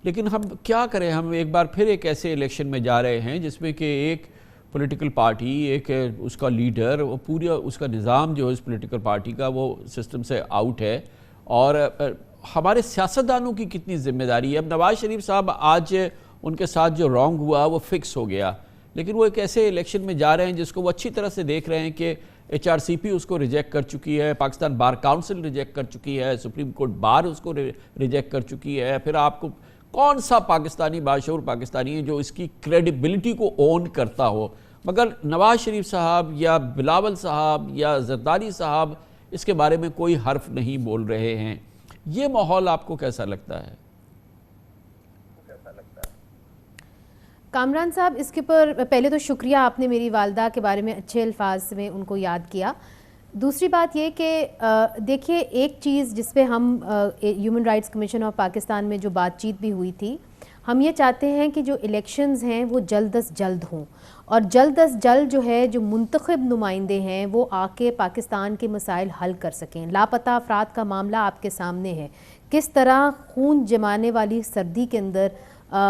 لیکن ہم کیا کریں، ہم ایک بار پھر ایک ایسے الیکشن میں جا رہے ہیں جس میں کہ ایک پولیٹیکل پارٹی، ایک اس کا لیڈر، وہ پورا اس کا نظام جو ہے اس پولیٹیکل پارٹی کا وہ سسٹم سے آؤٹ ہے. اور ہمارے سیاستدانوں کی کتنی ذمہ داری ہے. اب نواز شریف صاحب آج ان کے ساتھ جو رانگ ہوا وہ فکس ہو گیا، لیکن وہ ایک ایسے الیکشن میں جا رہے ہیں جس کو وہ اچھی طرح سے دیکھ رہے ہیں کہ HRCP اس کو ریجیکٹ کر چکی ہے، پاکستان بار کاؤنسل ریجیکٹ کر چکی ہے، سپریم کورٹ بار اس کو ریجیکٹ کر چکی ہے. پھر آپ کو کون سا پاکستانی باشعور پاکستانی ہے جو اس کی کریڈیبلٹی کو اون کرتا ہو؟ مگر نواز شریف صاحب یا بلاول صاحب یا زرداری صاحب اس کے بارے میں کوئی حرف نہیں بول رہے ہیں. یہ ماحول آپ کو کیسا لگتا ہے؟ کامران صاحب، اس کے پر پہلے تو شکریہ، آپ نے میری والدہ کے بارے میں اچھے الفاظ میں ان کو یاد کیا. دوسری بات یہ کہ دیکھیے ایک چیز جس پہ ہم human rights commission of Pakistan میں جو بات چیت بھی ہوئی تھی، ہم یہ چاہتے ہیں کہ جو الیکشنز ہیں وہ جلد از جلد ہوں، اور جلد از جلد جو ہے جو منتخب نمائندے ہیں وہ آ کے پاکستان کے مسائل حل کر سکیں. لاپتہ افراد کا معاملہ آپ کے سامنے ہے، کس طرح خون جمانے والی سردی کے اندر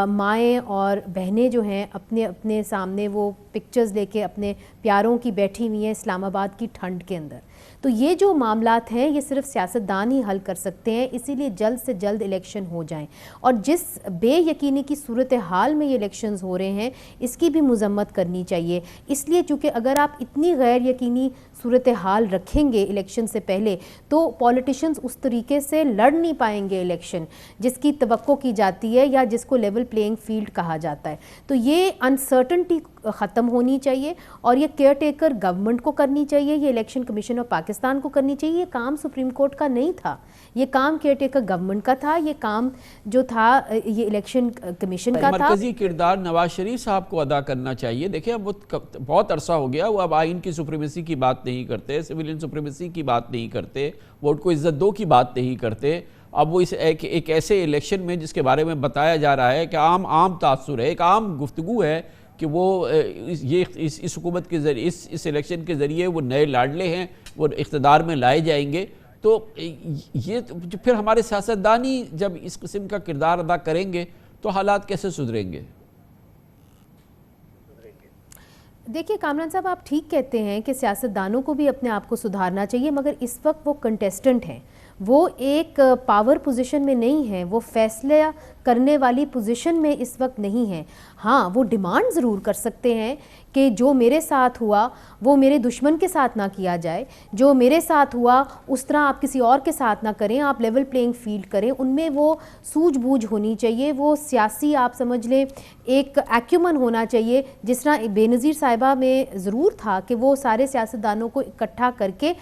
مائیں اور بہنیں جو ہیں اپنے سامنے وہ پکچرز لے کے اپنے پیاروں کی بیٹھی ہوئی ہیں اسلام آباد کی ٹھنڈ کے اندر. تو یہ جو معاملات ہیں یہ صرف سیاستدان ہی حل کر سکتے ہیں، اسی لیے جلد سے جلد الیکشن ہو جائیں. اور جس بے یقینی کی صورتحال میں یہ الیکشنز ہو رہے ہیں اس کی بھی مذمت کرنی چاہیے، اس لیے چونکہ اگر آپ اتنی غیر یقینی صورتحال رکھیں گے الیکشن سے پہلے تو پولیٹیشنز اس طریقے سے لڑ نہیں پائیں گے الیکشن جس کی توقع کی جاتی ہے یا جس کو لیول پلینگ فیلڈ کہا جاتا ہے. تو یہ انسرٹنٹی ختم ہونی چاہیے اور یہ کیئر ٹیکر گورنمنٹ کو کرنی چاہیے، یہ الیکشن کمیشن آف پاکستان کو کرنی چاہیے. یہ کام سپریم کورٹ کا نہیں تھا، یہ کام کیئر ٹیکر گورنمنٹ کا تھا، یہ کام جو تھا یہ الیکشن کمیشن کا تھا. مرکزی کردار نواز شریف صاحب کو ادا کرنا چاہیے. دیکھیں اب وہ بہت عرصہ ہو گیا، وہ اب آئین کی سپریمیسی کی بات نہیں کرتے، سویلین سپریمیسی کی بات نہیں کرتے، ووٹ کو عزت دو کی بات نہیں کرتے. اب وہ اس ایک ایسے الیکشن میں جس کے بارے میں بتایا جا رہا ہے کہ عام تاثر ہے، ایک عام گفتگو ہے کہ وہ یہ اس حکومت کے ذریعے اس الیکشن کے ذریعے وہ نئے لاڈلے ہیں وہ اقتدار میں لائے جائیں گے. تو یہ پھر ہمارے سیاستدانی جب اس قسم کا کردار ادا کریں گے تو حالات کیسے سدھریں گے؟ دیکھیے کامران صاحب، آپ ٹھیک کہتے ہیں کہ سیاستدانوں کو بھی اپنے آپ کو سدھارنا چاہیے، مگر اس وقت وہ کنٹیسٹنٹ ہیں، وہ ایک پاور پوزیشن میں نہیں ہیں، وہ فیصلہ کرنے والی پوزیشن میں اس وقت نہیں ہیں. ہاں وہ ڈیمانڈ ضرور کر سکتے ہیں کہ جو میرے ساتھ ہوا وہ میرے دشمن کے ساتھ نہ کیا جائے، جو میرے ساتھ ہوا اس طرح آپ کسی اور کے ساتھ نہ کریں، آپ لیول پلینگ فیلڈ کریں. ان میں وہ سوجھ بوجھ ہونی چاہیے، وہ سیاسی آپ سمجھ لیں ایک ایکیومن ہونا چاہیے، جس طرح بے نظیر صاحبہ میں ضرور تھا کہ وہ سارے سیاستدانوں کو اکٹھا کر کے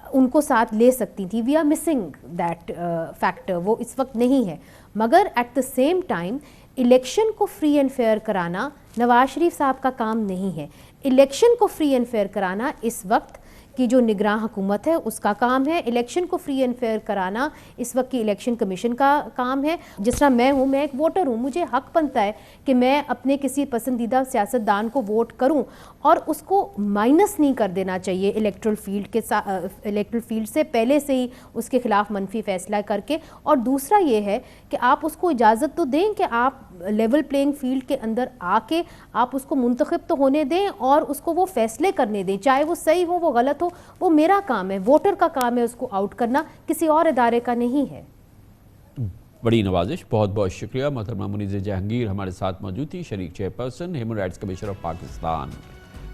ان کو ساتھ لے سکتی تھی. We are missing that factor, وہ اس وقت نہیں ہے. مگر at the same time election کو فری اینڈ فیئر کرانا نواز شریف صاحب کا کام نہیں ہے. الیکشن کو فری اینڈ فیئر کرانا اس وقت کی جو نگراں حکومت ہے اس کا کام ہے. الیکشن کو فری اینڈ فیئر کرانا اس وقت کی الیکشن کمیشن کا کام ہے. جس طرح میں ہوں، میں ایک ووٹر ہوں، مجھے حق بنتا ہے کہ میں اپنے کسی پسندیدہ سیاستدان کو ووٹ کروں اور اس کو مائنس نہیں کر دینا چاہیے الیکٹرل فیلڈ سے پہلے سے ہی اس کے خلاف منفی فیصلہ کر کے. اور دوسرا یہ ہے کہ آپ اس کو اجازت تو دیں کہ آپ لیول پلینگ فیلڈ کے اندر آ کے آپ اس کو منتخب تو ہونے دیں اور اس کو وہ فیصلے کرنے دیں، چاہے وہ صحیح ہو وہ غلط ہو، وہ میرا کام ہے، ووٹر کا کام ہے اس کو آؤٹ کرنا، کسی اور ادارے کا نہیں ہے. بڑی نوازش، بہت بہت شکریہ. محترمہ منیزہ جہانگیر ہمارے ساتھ موجود تھی، شریک chairperson human rights commission of Pakistan.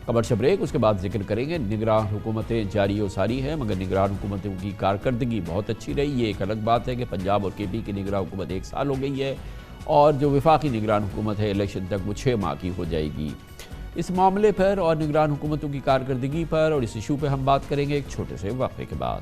Commercial break, اس کے بعد ذکر کریں گے نگراں حکومتیں جاری و ساری ہیں مگر نگراں حکومتوں کی کارکردگی بہت اچھی رہی. یہ ایک الگ بات ہے کہ پنجاب اور KP کی نگراں حکومت 1 سال ہو گئی ہے اور جو وفاقی نگران حکومت ہے الیکشن تک وہ 6 ماہ کی ہو جائے گی. اس معاملے پر اور نگران حکومتوں کی کارکردگی پر اور اس ایشو پہ ہم بات کریں گے ایک چھوٹے سے وقفے کے بعد.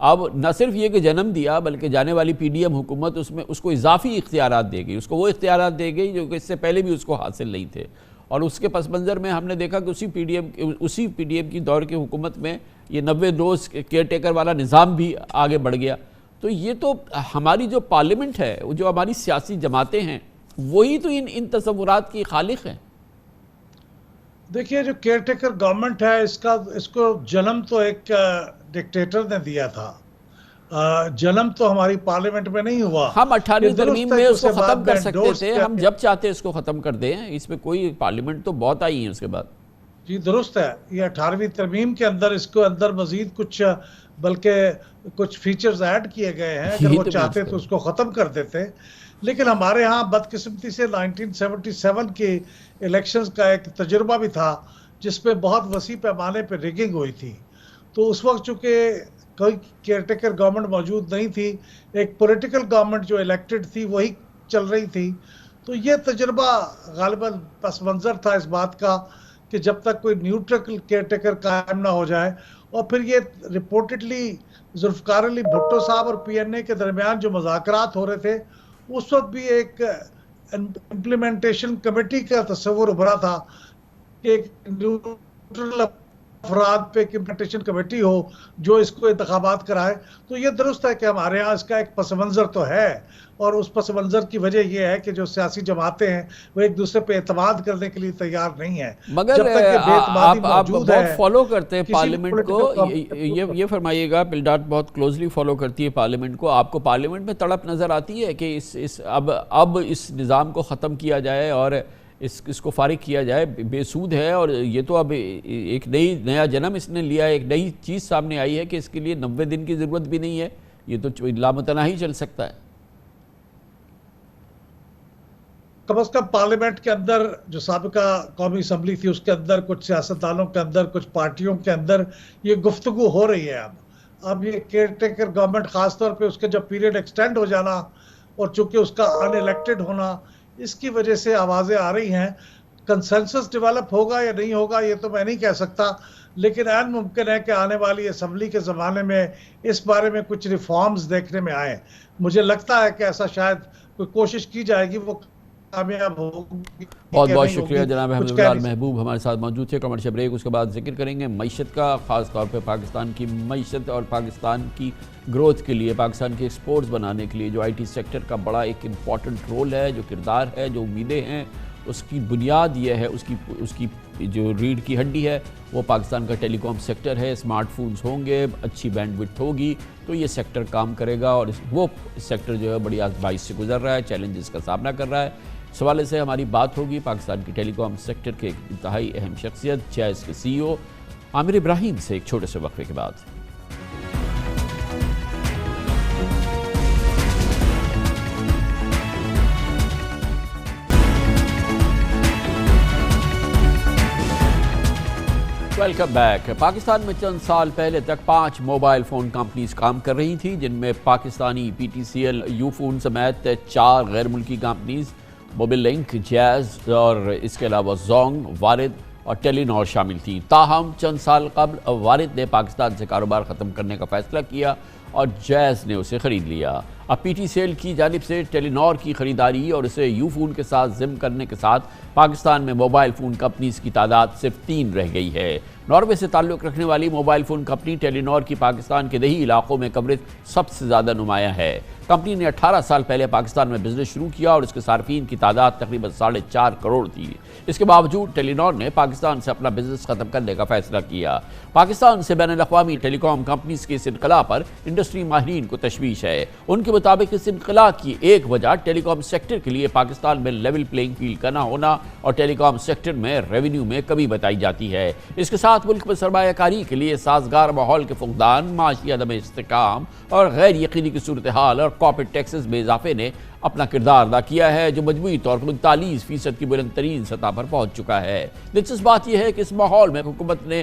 اب نہ صرف یہ کہ جنم دیا بلکہ جانے والی پی ڈی ایم حکومت اس کو اضافی اختیارات دے گئی، اس کو وہ اختیارات دے گئی جو کہ اس سے پہلے بھی اس کو حاصل نہیں تھے، اور اس کے پس منظر میں ہم نے دیکھا کہ اسی پی ڈی ایم کی دور کی حکومت میں یہ 90 روز کیئر ٹیکر والا نظام بھی آگے بڑھ گیا۔ تو یہ تو ہماری جو پارلیمنٹ ہے، جو ہماری سیاسی جماعتیں ہیں، وہی تو ان تصورات کی خالق ہیں۔ دیکھیے جو کیئر ٹیکر گورنمنٹ ہے اس کو جنم تو ایک ڈکٹیٹر نے دیا تھا، جنم تو ہماری پارلیمنٹ میں نہیں ہوا۔ ہم 18ویں ترمیم میں اس کو ختم کر سکتے تھے، ہم جب چاہتے اس کو ختم کر دیں، اس میں کوئی پارلیمنٹ تو بہت آئی ہیں اس کے بعد۔ جی درست ہے، یہ 18ویں ترمیم کے اندر اس کو اندر مزید کچھ فیچرز ایڈ کیے گئے ہیں، اگر وہ چاہتے تو اس کو ختم کر دیتے، لیکن ہمارے ہاں بدقسمتی سے 1977 کے الیکشنز کا ایک تجربہ بھی تھا جس میں بہت وسیع پیمانے پہ ریگنگ ہوئی تھی، تو اس وقت چونکہ کوئی کیئر ٹیکر گورنمنٹ موجود نہیں تھی، ایک پولیٹیکل گورنمنٹ جو الیکٹڈ تھی وہی چل رہی تھی، تو یہ تجربہ غالباً پس منظر تھا اس بات کا کہ جب تک کوئی نیوٹرل کیئر ٹیکر قائم نہ ہو جائے، اور پھر یہ رپورٹڈلی ذوالفقار علی بھٹو صاحب اور پی این اے کے درمیان جو مذاکرات ہو رہے تھے اس وقت بھی ایک امپلیمنٹیشن کمیٹی کا تصور ابھرا تھا کہ ایک نیوٹرل افراد پہ ایک امپلیمنٹیشن کمیٹی ہو جو اس کو انتخابات کرائے۔ تو یہ درست ہے کہ ہمارے ہاں اس کا ایک پس منظر تو ہے، اور اس پس منظر کی وجہ یہ ہے کہ جو سیاسی جماعتیں ہیں وہ ایک دوسرے پہ اعتماد کرنے کے لیے تیار نہیں ہیں۔ مگر آپ بہت فالو کرتے ہیں پارلیمنٹ کو، یہ فرمائیے گا، پلڈاٹ بہت کلوزلی فالو کرتی ہے پارلیمنٹ کو، آپ کو پارلیمنٹ میں تڑپ نظر آتی ہے کہ اب اس نظام کو ختم کیا جائے اور اس کو فارغ کیا جائے؟ بے سود ہے، اور یہ تو اب ایک نیا جنم اس نے لیا ہے، ایک نئی چیز سامنے آئی ہے کہ اس کے لیے 90 دن کی ضرورت بھی نہیں ہے، یہ تو لامتناہی چل سکتا ہے۔ کم از کم پارلیمنٹ کے اندر جو سابقہ قومی اسمبلی تھی اس کے اندر کچھ سیاستدانوں کے اندر کچھ پارٹیوں کے اندر یہ گفتگو ہو رہی ہے۔ اب یہ کیئر ٹیکر گورنمنٹ خاص طور پہ اس کے جب پیریڈ ایکسٹینڈ ہو جانا اور چونکہ اس کا ان الیکٹڈ ہونا، اس کی وجہ سے آوازیں آ رہی ہیں۔ کنسنسس ڈیولپ ہوگا یا نہیں ہوگا یہ تو میں نہیں کہہ سکتا، لیکن عین ممکن ہے کہ آنے والی اسمبلی کے زمانے میں اس بارے میں کچھ ریفارمز دیکھنے میں آئیں۔ مجھے لگتا ہے کہ ایسا شاید کوئی کوشش کی جائے گی، وہ کامیاب ہوگی۔ بہت بہت شکریہ جناب احمد رضا محبوب ہمارے ساتھ موجود تھے۔ کمرشل بریک، اس کے بعد ذکر کریں گے معیشت کا، خاص طور پہ پاکستان کی معیشت اور پاکستان کی گروتھ کے لیے، پاکستان کے ایکسپورٹس بنانے کے لیے جو آئی ٹی سیکٹر کا بڑا ایک امپورٹنٹ رول ہے، جو کردار ہے، جو امیدیں ہیں، اس کی بنیاد یہ ہے، اس کی جو ریڑھ کی ہڈی ہے وہ پاکستان کا ٹیلی کام سیکٹر ہے۔ اسمارٹ فونز ہوں گے، اچھی بینڈ وڈتھ ہوگی تو یہ سیکٹر کام کرے گا، اور وہ سیکٹر جو ہے بڑی آزمائش سے گزر رہا ہے، چیلنجز کا سامنا کر رہا ہے۔ اس حوالے سے ہماری بات ہوگی پاکستان کی ٹیلی کام سیکٹر کے ایک انتہائی اہم شخصیت جیز کے سی ای او عامر ابراہیم سے ایک چھوٹے سے وقفے کے بعد۔ Welcome back. پاکستان میں چند سال پہلے تک 5 موبائل فون کمپنیز کام کر رہی تھیں، جن میں Pakistani P T C L, Ufone سمیت 4 غیر ملکی کمپنیز موبل لنک، جیز اور اس کے علاوہ زونگ، وارد اور ٹیلی نور شامل تھیں۔ تاہم چند سال قبل وارد نے پاکستان سے کاروبار ختم کرنے کا فیصلہ کیا اور جیز نے اسے خرید لیا۔ اب پی ٹی سی ایل کی جانب سے ٹیلی نور کی خریداری اور اسے یو فون کے ساتھ ضم کرنے کے ساتھ پاکستان میں موبائل فون کمپنیز کی تعداد صرف 3 رہ گئی ہے۔ ناروے سے تعلق رکھنے والی موبائل فون کمپنی ٹیلی نور کی پاکستان کے دیہی علاقوں میں کوریج سب سے زیادہ نمایاں ہے۔ کمپنی نے 18 سال پہلے پاکستان میں بزنس شروع کیا اور اس کے صارفین کی تعداد تقریباً 4.5 کروڑ تھی۔ اس کے باوجود ٹیلی نور نے پاکستان سے اپنا بزنس ختم کرنے کا فیصلہ کیا۔ پاکستان سے بین الاقوامی ٹیلی کام کمپنیز کے اس انخلاء پر انڈسٹری ماہرین کو تشویش ہے۔ ان کے مطابق اس انخلاء کی ایک وجہ ٹیلی کام سیکٹر کے لیے پاکستان میں لیول پلینگ فیلڈ کا نہ ہونا اور ٹیلی کام سیکٹر میں ریونیو میں کمی بتائی جاتی ہے۔ اس کے ساتھ ملک میں سرمایہ کاری کے لیے سازگار ماحول کے فقدان، معاشی عدم استحکام اور غیر یقینی کی صورتحال اور کارپوریٹ ٹیکسز میں اضافے نے اپنا کردار ادا کیا ہے، جو مجموعی طور پر 39% کی بلند ترین سطح پر پہنچ چکا ہے۔ دلچسپ بات یہ ہے کہ اس ماحول میں حکومت نے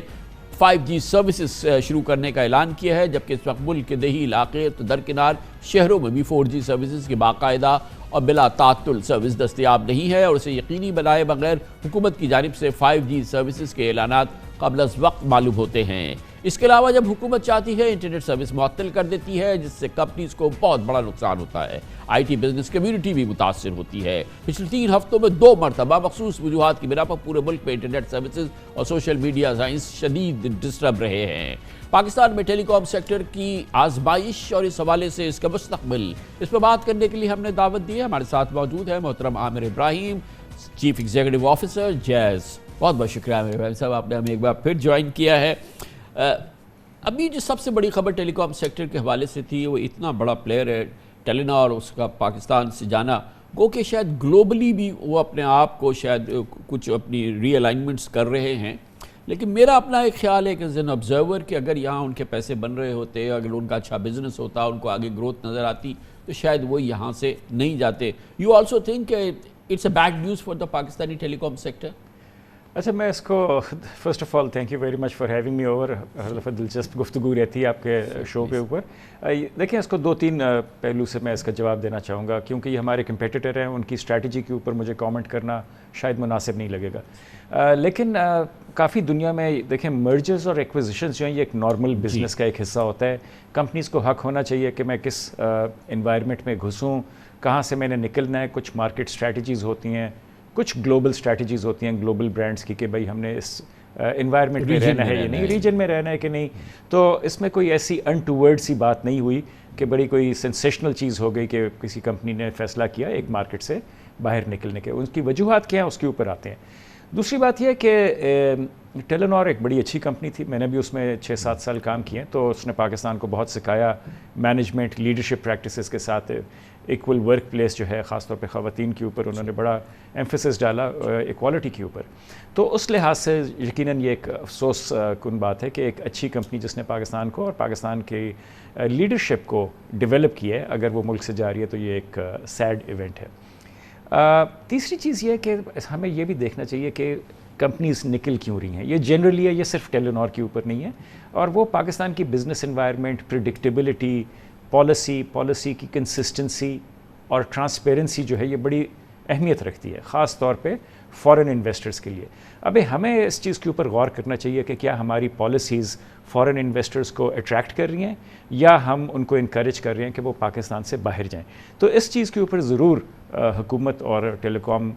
5G سروسز شروع کرنے کا اعلان کیا ہے، جبکہ اس وقت ملک کے دیہی علاقے تو درکنار شہروں میں بھی 4G سروسز کی باقاعدہ اور بلا تعطل سروس دستیاب نہیں ہے، اور اسے یقینی بنائے بغیر حکومت کی جانب سے 5G سروسز کے اعلانات قبل از وقت معلوم ہوتے ہیں۔ اس کے علاوہ جب حکومت چاہتی ہے انٹرنیٹ سروس معطل کر دیتی ہے، جس سے کمپنیز کو بہت بڑا نقصان ہوتا ہے۔ آئی ٹی بزنس کمیونٹی بھی متاثر ہوتی ہے۔ پچھلے 3 ہفتوں میں 2 مرتبہ مخصوص وجوہات کی بنا پر پورے ملک میں انٹرنیٹ سروسز اور سوشل میڈیا سائنس شدید ڈسٹرب رہے ہیں۔ پاکستان میں ٹیلی کام سیکٹر کی آزمائش اور اس حوالے سے اس کا مستقبل، اس پر بات کرنے کے لیے ہم نے دعوت دی ہے۔ ہمارے ساتھ موجود ہے محترم عامر ابراہیم، چیف ایگزیکٹو آفیسر جیز۔ بہت بہت شکریہ عامر ابراہیم صاحب، آپ نے ہمیں ایک بار پھر جوائن کیا ہے۔ ابھی جو سب سے بڑی خبر ٹیلی کام سیکٹر کے حوالے سے تھی، وہ اتنا بڑا پلیئر ہے ٹیلینار، اس کا پاکستان سے جانا، گو کہ شاید گلوبلی بھی وہ اپنے آپ کو شاید کچھ اپنی ری الائنمنٹس کر رہے ہیں، لیکن میرا اپنا ایک خیال ہے کہ ایز این آبزرور کہ اگر یہاں ان کے پیسے بن رہے ہوتے، اگر ان کا اچھا بزنس ہوتا، ان کو آگے گروتھ نظر آتی، تو شاید وہ یہاں سے نہیں جاتے۔ You also think it's a bad news for the Pakistani telecom sector? اچھا، میں اس کو first of all thank you very much for having me over. ہر دفعہ دلچسپ گفتگو رہتی ہے آپ کے شو کے اوپر۔ دیکھیں، اس کو 2-3 پہلو سے میں اس کا جواب دینا چاہوں گا، کیونکہ یہ ہمارے کمپیٹیٹر ہیں، ان کی اسٹریٹجی کے اوپر مجھے کامنٹ کرنا شاید مناسب نہیں لگے گا، لیکن کافی دنیا میں دیکھیں مرجرز اور ایکوزیشنز جو ہیں یہ ایک نارمل بزنس کا ایک حصہ ہوتا ہے۔ کمپنیز کو حق ہونا چاہیے کہ میں کس انوائرمنٹ میں گھسوں، کہاں سے میں نے نکلنا ہے۔ کچھ مارکیٹ اسٹریٹجیز ہوتی ہیں، کچھ گلوبل اسٹریٹجیز ہوتی ہیں گلوبل برانڈس کی، کہ بھائی ہم نے اس انوائرمنٹ میں رہنا ہے یا نہیں، ریجن میں رہنا ہے کہ نہیں۔ تو اس میں کوئی ایسی انٹوورڈ سی بات نہیں ہوئی کہ بڑی کوئی سینسیشنل چیز ہو گئی کہ کسی کمپنی نے فیصلہ کیا ایک مارکیٹ سے باہر نکلنے کے۔ ان کی وجوہات کیا ہیں اس کے اوپر آتے ہیں۔ دوسری بات یہ ہے کہ ٹیلینار ایک بڑی اچھی کمپنی تھی، میں نے بھی اس میں 6-7 سال کام کیے، تو اس نے پاکستان کو بہت سکھایا، مینجمنٹ لیڈرشپ پریکٹسز کے ساتھ ایکول ورک پلیس جو ہے، خاص طور پہ خواتین کے اوپر انہوں نے بڑا ایمفیسس ڈالا، ایکوالٹی کے اوپر۔ تو اس لحاظ سے یقیناً یہ ایک افسوس کن بات ہے کہ ایک اچھی کمپنی جس نے پاکستان کو اور پاکستان کی لیڈرشپ کو ڈیولپ کیا ہے، اگر وہ ملک سے جا رہی ہے، تو یہ ایک سیڈ ایونٹ ہے۔ تیسری چیز یہ ہے کہ ہمیں یہ بھی دیکھنا چاہیے کہ کمپنیز نکل کیوں رہی ہیں۔ یہ جنرلی ہے، یہ صرف ٹیلینار کے اوپر نہیں ہے، اور وہ پاکستان کی بزنس انوائرمنٹ، پریڈکٹیبلٹی، پالیسی کی کنسسٹنسی اور ٹرانسپیرنسی جو ہے یہ بڑی اہمیت رکھتی ہے، خاص طور پہ فارن انویسٹرز کے لیے۔ اب ہمیں اس چیز کے اوپر غور کرنا چاہیے کہ کیا ہماری پالیسیز فارن انویسٹرز کو اٹریکٹ کر رہی ہیں یا ہم ان کو انکریج کر رہے ہیں کہ وہ پاکستان سے باہر جائیں۔ تو اس چیز کے اوپر ضرور حکومت اور ٹیلی کام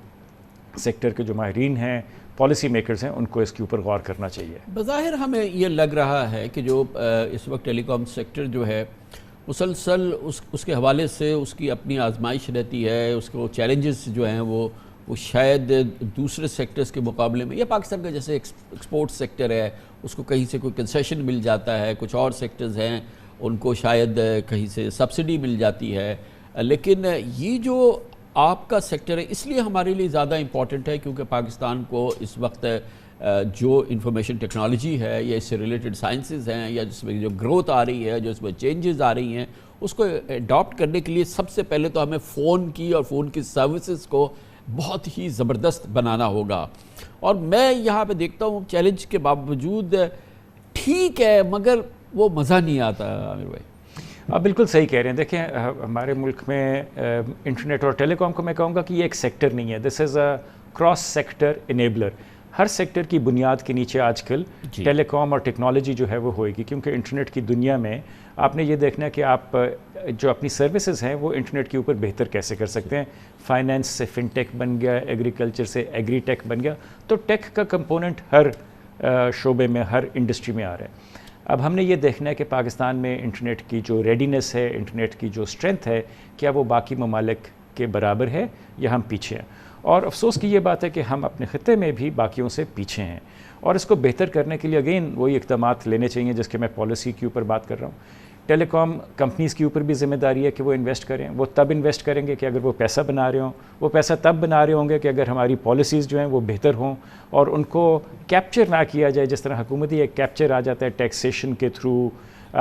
سیکٹر کے جو ماہرین ہیں، پالیسی میکرز ہیں، ان کو اس کے اوپر غور کرنا چاہیے۔ بظاہر ہمیں یہ لگ رہا ہے کہ جو اس وقت ٹیلی کام سیکٹر جو ہے مسلسل اس کے حوالے سے اس کی اپنی آزمائش رہتی ہے، اس کو چیلنجز جو ہیں وہ شاید دوسرے سیکٹرز کے مقابلے میں، یا پاکستان کا جیسے ایکسپورٹ سیکٹر ہے اس کو کہیں سے کوئی کنسیشن مل جاتا ہے، کچھ اور سیکٹرز ہیں ان کو شاید کہیں سے سبسڈی مل جاتی ہے، لیکن یہ جو آپ کا سیکٹر ہے اس لیے ہمارے لیے زیادہ امپورٹنٹ ہے کیونکہ پاکستان کو اس وقت جو انفارمیشن ٹیکنالوجی ہے یا اس سے ریلیٹڈ سائنسز ہیں یا جس میں جو گروتھ آ رہی ہے، جو اس میں چینجز آ رہی ہیں، اس کو اڈاپٹ کرنے کے لیے سب سے پہلے تو ہمیں فون کی اور فون کی سروسز کو بہت ہی زبردست بنانا ہوگا۔ اور میں یہاں پہ دیکھتا ہوں چیلنج کے باوجود ٹھیک ہے مگر وہ مزہ نہیں آتا۔ عامر بھائی آپ بالکل صحیح کہہ رہے ہیں۔ دیکھیں ہمارے ملک میں انٹرنیٹ اور ٹیلی کام کو میں کہوں گا کہ یہ ایک سیکٹر نہیں ہے، دس از اے کراس سیکٹر انیبلر۔ ہر سیکٹر کی بنیاد کے نیچے آج کل ٹیلی کام اور ٹیکنالوجی جو ہے وہ ہوئے گی، کیونکہ انٹرنیٹ کی دنیا میں آپ نے یہ دیکھنا ہے کہ آپ جو اپنی سروسز ہیں وہ انٹرنیٹ کے اوپر بہتر کیسے کر سکتے ہیں۔ فائنینس سے فن ٹیک بن گیا، ایگریکلچر سے ایگری ٹیک بن گیا، تو ٹیک کا کمپوننٹ ہر شعبے میں، ہر انڈسٹری میں آ رہا ہے۔ اب ہم نے یہ دیکھنا ہے کہ پاکستان میں انٹرنیٹ کی جو ریڈینس ہے، انٹرنیٹ کی جو اسٹرینتھ ہے، کیا وہ باقی ممالک کے برابر ہے یا ہم پیچھے ہیں۔ اور افسوس کی یہ بات ہے کہ ہم اپنے خطے میں بھی باقیوں سے پیچھے ہیں، اور اس کو بہتر کرنے کے لیے اگین وہی اقدامات لینے چاہیے جس کے میں پالیسی کے اوپر بات کر رہا ہوں۔ ٹیلی کام کمپنیز کے اوپر بھی ذمہ داری ہے کہ وہ انویسٹ کریں۔ وہ تب انویسٹ کریں گے کہ اگر وہ پیسہ بنا رہے ہوں، وہ پیسہ تب بنا رہے ہوں گے کہ اگر ہماری پالیسیز جو ہیں وہ بہتر ہوں اور ان کو کیپچر نہ کیا جائے، جس طرح حکومتی ایک کیپچر آ جاتا ہے ٹیکسیشن کے تھرو۔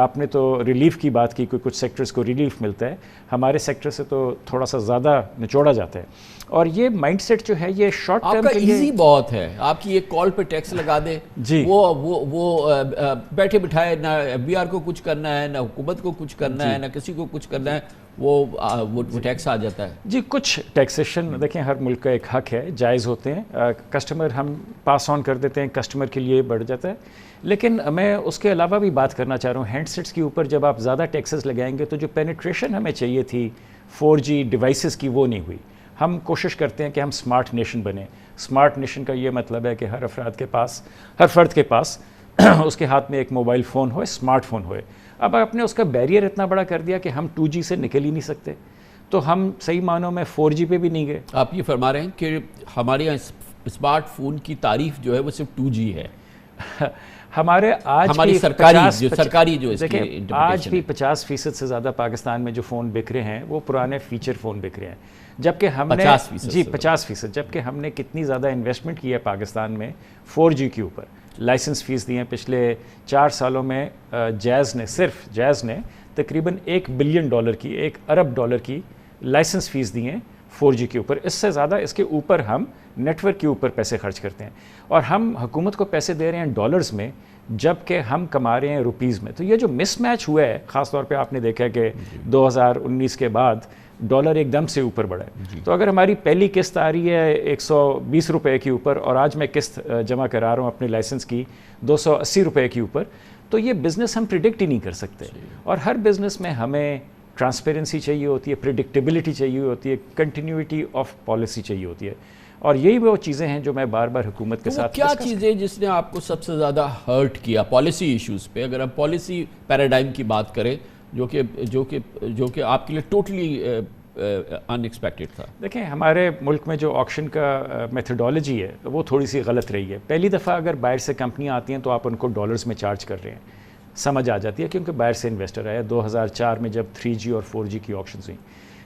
آپ نے تو ریلیف کی بات کی، کچھ سیکٹرز کو ریلیف ملتا ہے، ہمارے سیکٹر سے تو تھوڑا سا زیادہ نچوڑا جاتا ہے۔ اور یہ مائنڈ سیٹ جو ہے یہ شارٹ ٹرم کے لیے ایزی بہت ہے، آپ کی ایک کال پہ ٹیکس لگا دے، جی وہ بیٹھے بٹھائے، نہ ایف بی آر کو کچھ کرنا ہے، نہ حکومت کو کچھ کرنا ہے، نہ کسی کو کچھ کرنا ہے، وہ ٹیکس آ جاتا ہے۔ جی کچھ ٹیکسیشن دیکھیں ہر ملک کا ایک حق ہے، جائز ہوتے ہیں، کسٹمر ہم پاس آن کر دیتے ہیں، کسٹمر کے لیے بڑھ جاتا ہے، لیکن میں اس کے علاوہ بھی بات کرنا چاہ رہا ہوں ہینڈ سیٹس کے اوپر جب آپ زیادہ ٹیکسز لگائیں گے تو جو پینیٹریشن ہمیں چاہیے تھی 4G ڈیوائسز کی وہ نہیں ہوئی. ہم کوشش کرتے ہیں کہ ہم اسمارٹ نیشن بنیں. اسمارٹ نیشن کا یہ مطلب ہے کہ ہر فرد کے پاس اس کے ہاتھ میں ایک موبائل فون ہوئے, اسمارٹ فون ہوئے. اب آپ نے اس کا بیریئر اتنا بڑا کر دیا کہ ہم 2G سے نکل ہی نہیں سکتے, تو ہم صحیح معنوں میں 4G پہ بھی نہیں گئے. آپ یہ فرما رہے ہیں کہ ہمارے یہاں اسمارٹ فون کی تعریف جو ہے وہ صرف 2G ہے. ہمارے آج ہماری سرکاری جو دیکھیں آج بھی 50% سے زیادہ پاکستان میں جو فون بک رہے ہیں وہ پرانے فیچر فون بک رہے ہیں, جبکہ ہم نے 50%, جبکہ ہم نے کتنی زیادہ انویسٹمنٹ کی ہے پاکستان میں 4G کے اوپر. لائسنس فیس دی ہیں پچھلے 4 سالوں میں. صرف جیز نے تقریباً $1 بلین کی, $1 ارب کی لائسنس فیس دی ہیں 4G کے اوپر. اس سے زیادہ اس کے اوپر ہم نیٹ ورک کے اوپر پیسے خرچ کرتے ہیں, اور ہم حکومت کو پیسے دے رہے ہیں ڈالرز میں جبکہ ہم کما رہے ہیں روپیز میں. تو یہ جو مس میچ ہوا ہے, خاص طور پہ آپ نے دیکھا کہ 2019 کے بعد ڈالر ایک دم سے اوپر بڑھا ہے. تو اگر ہماری پہلی قسط آ رہی ہے $120 کے اوپر, اور آج میں قسط جمع کرا رہا ہوں اپنے لائسنس کی $280 کے اوپر, تو یہ بزنس ہم پریڈکٹ ہی نہیں کر سکتے. اور ہر بزنس میں ہمیں ٹرانسپیرنسی چاہیے ہوتی ہے, پریڈکٹیبلٹی چاہیے ہوتی ہے, کنٹینیوٹی آف پالیسی چاہیے ہوتی ہے. اور یہی وہ چیزیں ہیں جو میں بار بار حکومت کے ساتھ. کیا چیزیں جس نے آپ کو سب سے زیادہ ہرٹ کیا پالیسی ایشوز پہ, اگر ہم پالیسی پیراڈائم کی بات کریں جو کہ آپ کے لیے ٹوٹلی ان ایکسپیکٹڈ تھا؟ دیکھیں ہمارے ملک میں جو آکشن کا میتھڈالوجی ہے وہ تھوڑی سی غلط رہی ہے. پہلی دفعہ اگر باہر سے کمپنیاں آتی ہیں تو آپ ان کو ڈالرز میں چارج کر رہے ہیں, سمجھ آ جاتی ہے کیونکہ باہر سے انویسٹر آیا. 2004 میں جب 3G اور 4G کی آکشنز ہوئیں,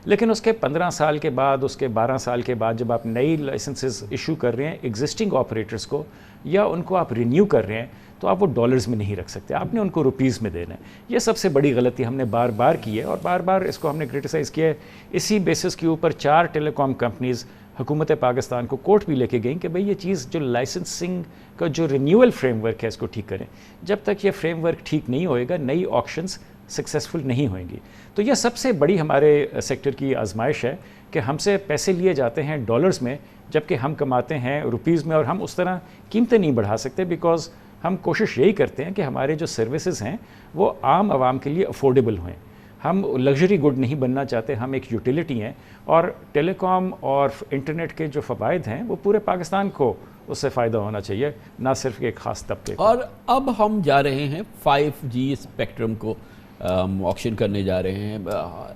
لیکن اس کے 15 سال کے بعد, اس کے 12 سال کے بعد جب آپ نئی لائسنسز ایشو کر رہے ہیں ایگزسٹنگ آپریٹرز کو, یا ان کو آپ رینیو کر رہے ہیں, تو آپ وہ ڈالرز میں نہیں رکھ سکتے, آپ نے ان کو روپیز میں دینا ہے. یہ سب سے بڑی غلطی ہم نے بار بار کی ہے, اور بار بار اس کو ہم نے کرٹیسائز کیا ہے. اسی بیسس کے اوپر 4 ٹیلی کام کمپنیز حکومت پاکستان کو کورٹ بھی لے کے گئیں کہ بھئی یہ چیز جو لائسنسنگ کا جو رینیول فریم ورک ہے اس کو ٹھیک کریں. جب تک یہ فریم ورک ٹھیک نہیں ہوئے گا نئی آکشنز سکسیزفل نہیں ہوئیں گی. تو یہ سب سے بڑی ہمارے سیکٹر کی آزمائش ہے کہ ہم سے پیسے لیے جاتے ہیں ڈالرز میں جبکہ ہم کماتے ہیں روپیز میں, اور ہم اس طرح قیمتیں نہیں بڑھا سکتے بیکاز ہم کوشش یہی کرتے ہیں کہ ہمارے جو سروسز ہیں وہ عام عوام کے لیے افورڈیبل ہوئیں. ہم لگژری گڈ نہیں بننا چاہتے, ہم ایک یوٹیلیٹی ہیں, اور ٹیلی کام اور انٹرنیٹ کے جو فوائد ہیں وہ پورے پاکستان کو اس سے فائدہ ہونا چاہیے, نہ صرف ایک خاص طبقے کو. اور اب ہم جا رہے ہیں 5G اسپیکٹرم کو آکشن کرنے جا رہے ہیں.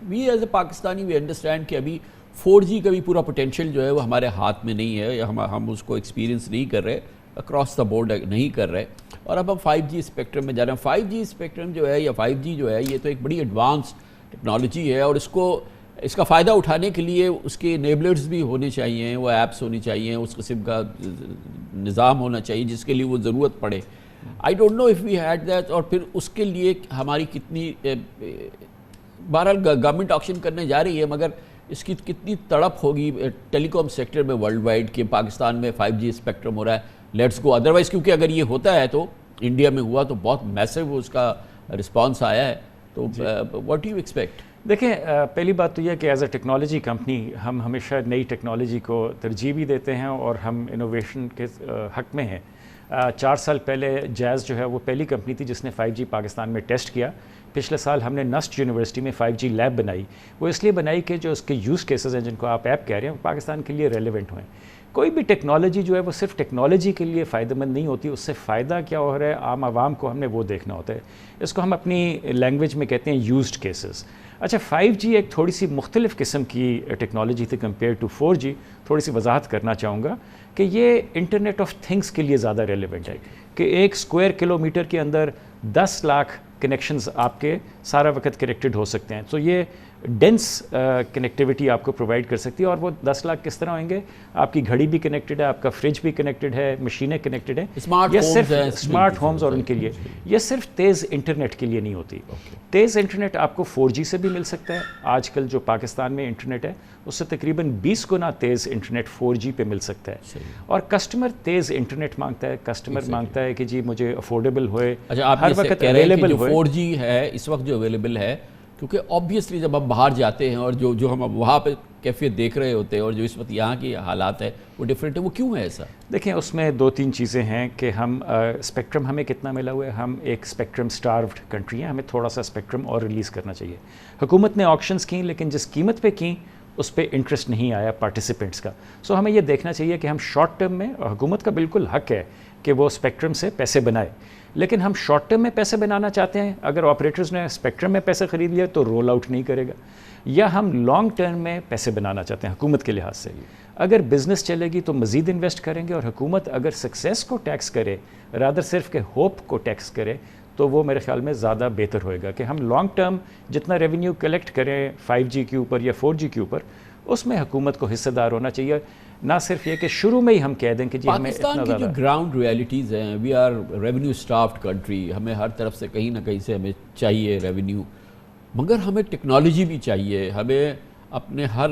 We as a Pakistani we understand کہ ابھی 4G کا بھی پورا پوٹینشیل جو ہے وہ ہمارے ہاتھ میں نہیں ہے, یا ہم اس کو ایکسپیرینس نہیں کر رہے, اکراس دا بورڈ نہیں کر رہے, اور اب ہم 5G اسپیکٹرم میں جا رہے ہیں. 5G اسپیکٹرم جو ہے یا 5G جو ہے یہ تو ایک بڑی ایڈوانس ٹیکنالوجی ہے, اور اس کا فائدہ اٹھانے کے لیے اس کے انیبلرز بھی ہونے چاہیے, وہ ایپس ہونی چاہیے, اس قسم کا نظام ہونا چاہیے جس کے لیے وہ ضرورت پڑے. I don't know if we had that, اور پھر اس کے لیے ہماری کتنی, بہرحال گورنمنٹ آکشن کرنے جا رہی ہے, مگر اس کی کتنی تڑپ ہوگی ٹیلی کام سیکٹر میں ورلڈ وائڈ کہ پاکستان میں 5G اسپیکٹرم ہو رہا ہے, لیٹس گو. ادروائز کیونکہ اگر یہ ہوتا ہے تو انڈیا میں ہوا تو بہت میسو اس کا رسپانس آیا ہے, تو واٹ ڈو یو ایکسپیکٹ؟ دیکھیں پہلی بات تو یہ کہ ایز اے ٹیکنالوجی کمپنی ہم ہمیشہ نئی ٹیکنالوجی کو ترجیح بھی دیتے ہیں, اور ہم انوویشن کے حق میں ہیں. 4 سال پہلے جیز جو ہے وہ پہلی کمپنی تھی جس نے 5G پاکستان میں ٹیسٹ کیا. پچھلے سال ہم نے نسٹ یونیورسٹی میں 5G لیب بنائی. وہ اس لیے بنائی کہ جو اس کے یوز کیسز ہیں جن کو آپ ایپ کہہ رہے ہیں وہ پاکستان کے لیے ریلیونٹ ہوئیں. کوئی بھی ٹیکنالوجی جو ہے وہ صرف ٹیکنالوجی کے لیے فائدہ مند نہیں ہوتی, اس سے فائدہ کیا ہو رہا ہے عام عوام کو, ہم نے وہ دیکھنا ہوتا ہے. اس کو ہم اپنی لینگویج میں کہتے ہیں یوزڈ کیسز. اچھا 5G ایک تھوڑی سی مختلف قسم کی ٹیکنالوجی تھی کمپیئر ٹو 4G. تھوڑی سی وضاحت کرنا چاہوں گا کہ یہ انٹرنیٹ آف تھنگس کے لیے زیادہ ریلیونٹ ہے کہ 1 اسکوائر کلومیٹر کے اندر 10 لاکھ کنیکشنز آپ کے سارا وقت کنیکٹڈ ہو سکتے ہیں. تو یہ ڈینس کنیکٹیوٹی آپ کو پرووائڈ کر سکتی ہے. اور وہ 10 لاکھ کس طرح ہوئیں گے؟ آپ کی گھڑی بھی کنیکٹڈ ہے, آپ کا فریج بھی کنیکٹڈ ہے, مشینیں کنیکٹڈ ہیں. یہ صرف اسمارٹ ہومز اور ان کے لیے, یہ صرف تیز انٹرنیٹ کے لیے نہیں ہوتی. تیز انٹرنیٹ آپ کو 4G سے بھی مل سکتا ہے. آج کل جو پاکستان میں انٹرنیٹ ہے اس سے تقریباً 20 گنا تیز انٹرنیٹ 4G پہ مل سکتا ہے. اور کسٹمر تیز انٹرنیٹ مانگتا ہے, کسٹمر مانگتا ہے کہ جی مجھے افورڈیبل ہوئے, ہر وقت اویلیبل ہوئے. 4G ہے اس وقت جو اویلیبل ہے کیونکہ آبویسلی جب ہم باہر جاتے ہیں اور جو ہم وہاں پہ کیفیت دیکھ رہے ہوتے ہیں اور جو اس وقت یہاں کی حالات ہے وہ ڈیفرنٹ ہے. وہ کیوں ہے ایسا؟ دیکھیں اس میں 2-3 چیزیں ہیں کہ ہم اسپیکٹرم ہمیں کتنا ملا ہوا ہے. ہم ایک اسپیکٹرم سٹاروڈ کنٹری ہیں, ہمیں تھوڑا سا اسپیکٹرم اور ریلیز کرنا چاہیے. حکومت نے آکشنز کیں لیکن جس قیمت پہ کیں اس پہ انٹرسٹ نہیں آیا پارٹیسپینٹس کا. سو ہمیں یہ دیکھنا چاہیے کہ ہم شارٹ ٹرم میں, حکومت کا بالکل حق ہے کہ وہ اسپیکٹرم سے پیسے بنائے, لیکن ہم شارٹ ٹرم میں پیسے بنانا چاہتے ہیں. اگر آپریٹرز نے اسپیکٹرم میں پیسے خرید لیا تو رول آؤٹ نہیں کرے گا, یا ہم لانگ ٹرم میں پیسے بنانا چاہتے ہیں حکومت کے لحاظ سے. اگر بزنس چلے گی تو مزید انویسٹ کریں گے, اور حکومت اگر سکسیس کو ٹیکس کرے رادر صرف کہ ہوپ کو ٹیکس کرے تو وہ میرے خیال میں زیادہ بہتر ہوئے گا کہ ہم لانگ ٹرم جتنا ریونیو کلیکٹ کریں 5G کے اوپر یا 4G کے اوپر, اس میں حکومت کو حصہ دار ہونا چاہیے, نہ صرف یہ کہ شروع میں ہی ہم کہہ دیں کہ جی ہمیں اتنا پاکستان کی جو گراؤنڈ ریئلٹیز ہیں, وی آر ریونیو اسٹافڈ کنٹری, ہمیں ہر طرف سے کہیں نہ کہیں سے ہمیں چاہیے ریونیو, مگر ہمیں ٹیکنالوجی بھی چاہیے. ہمیں اپنے ہر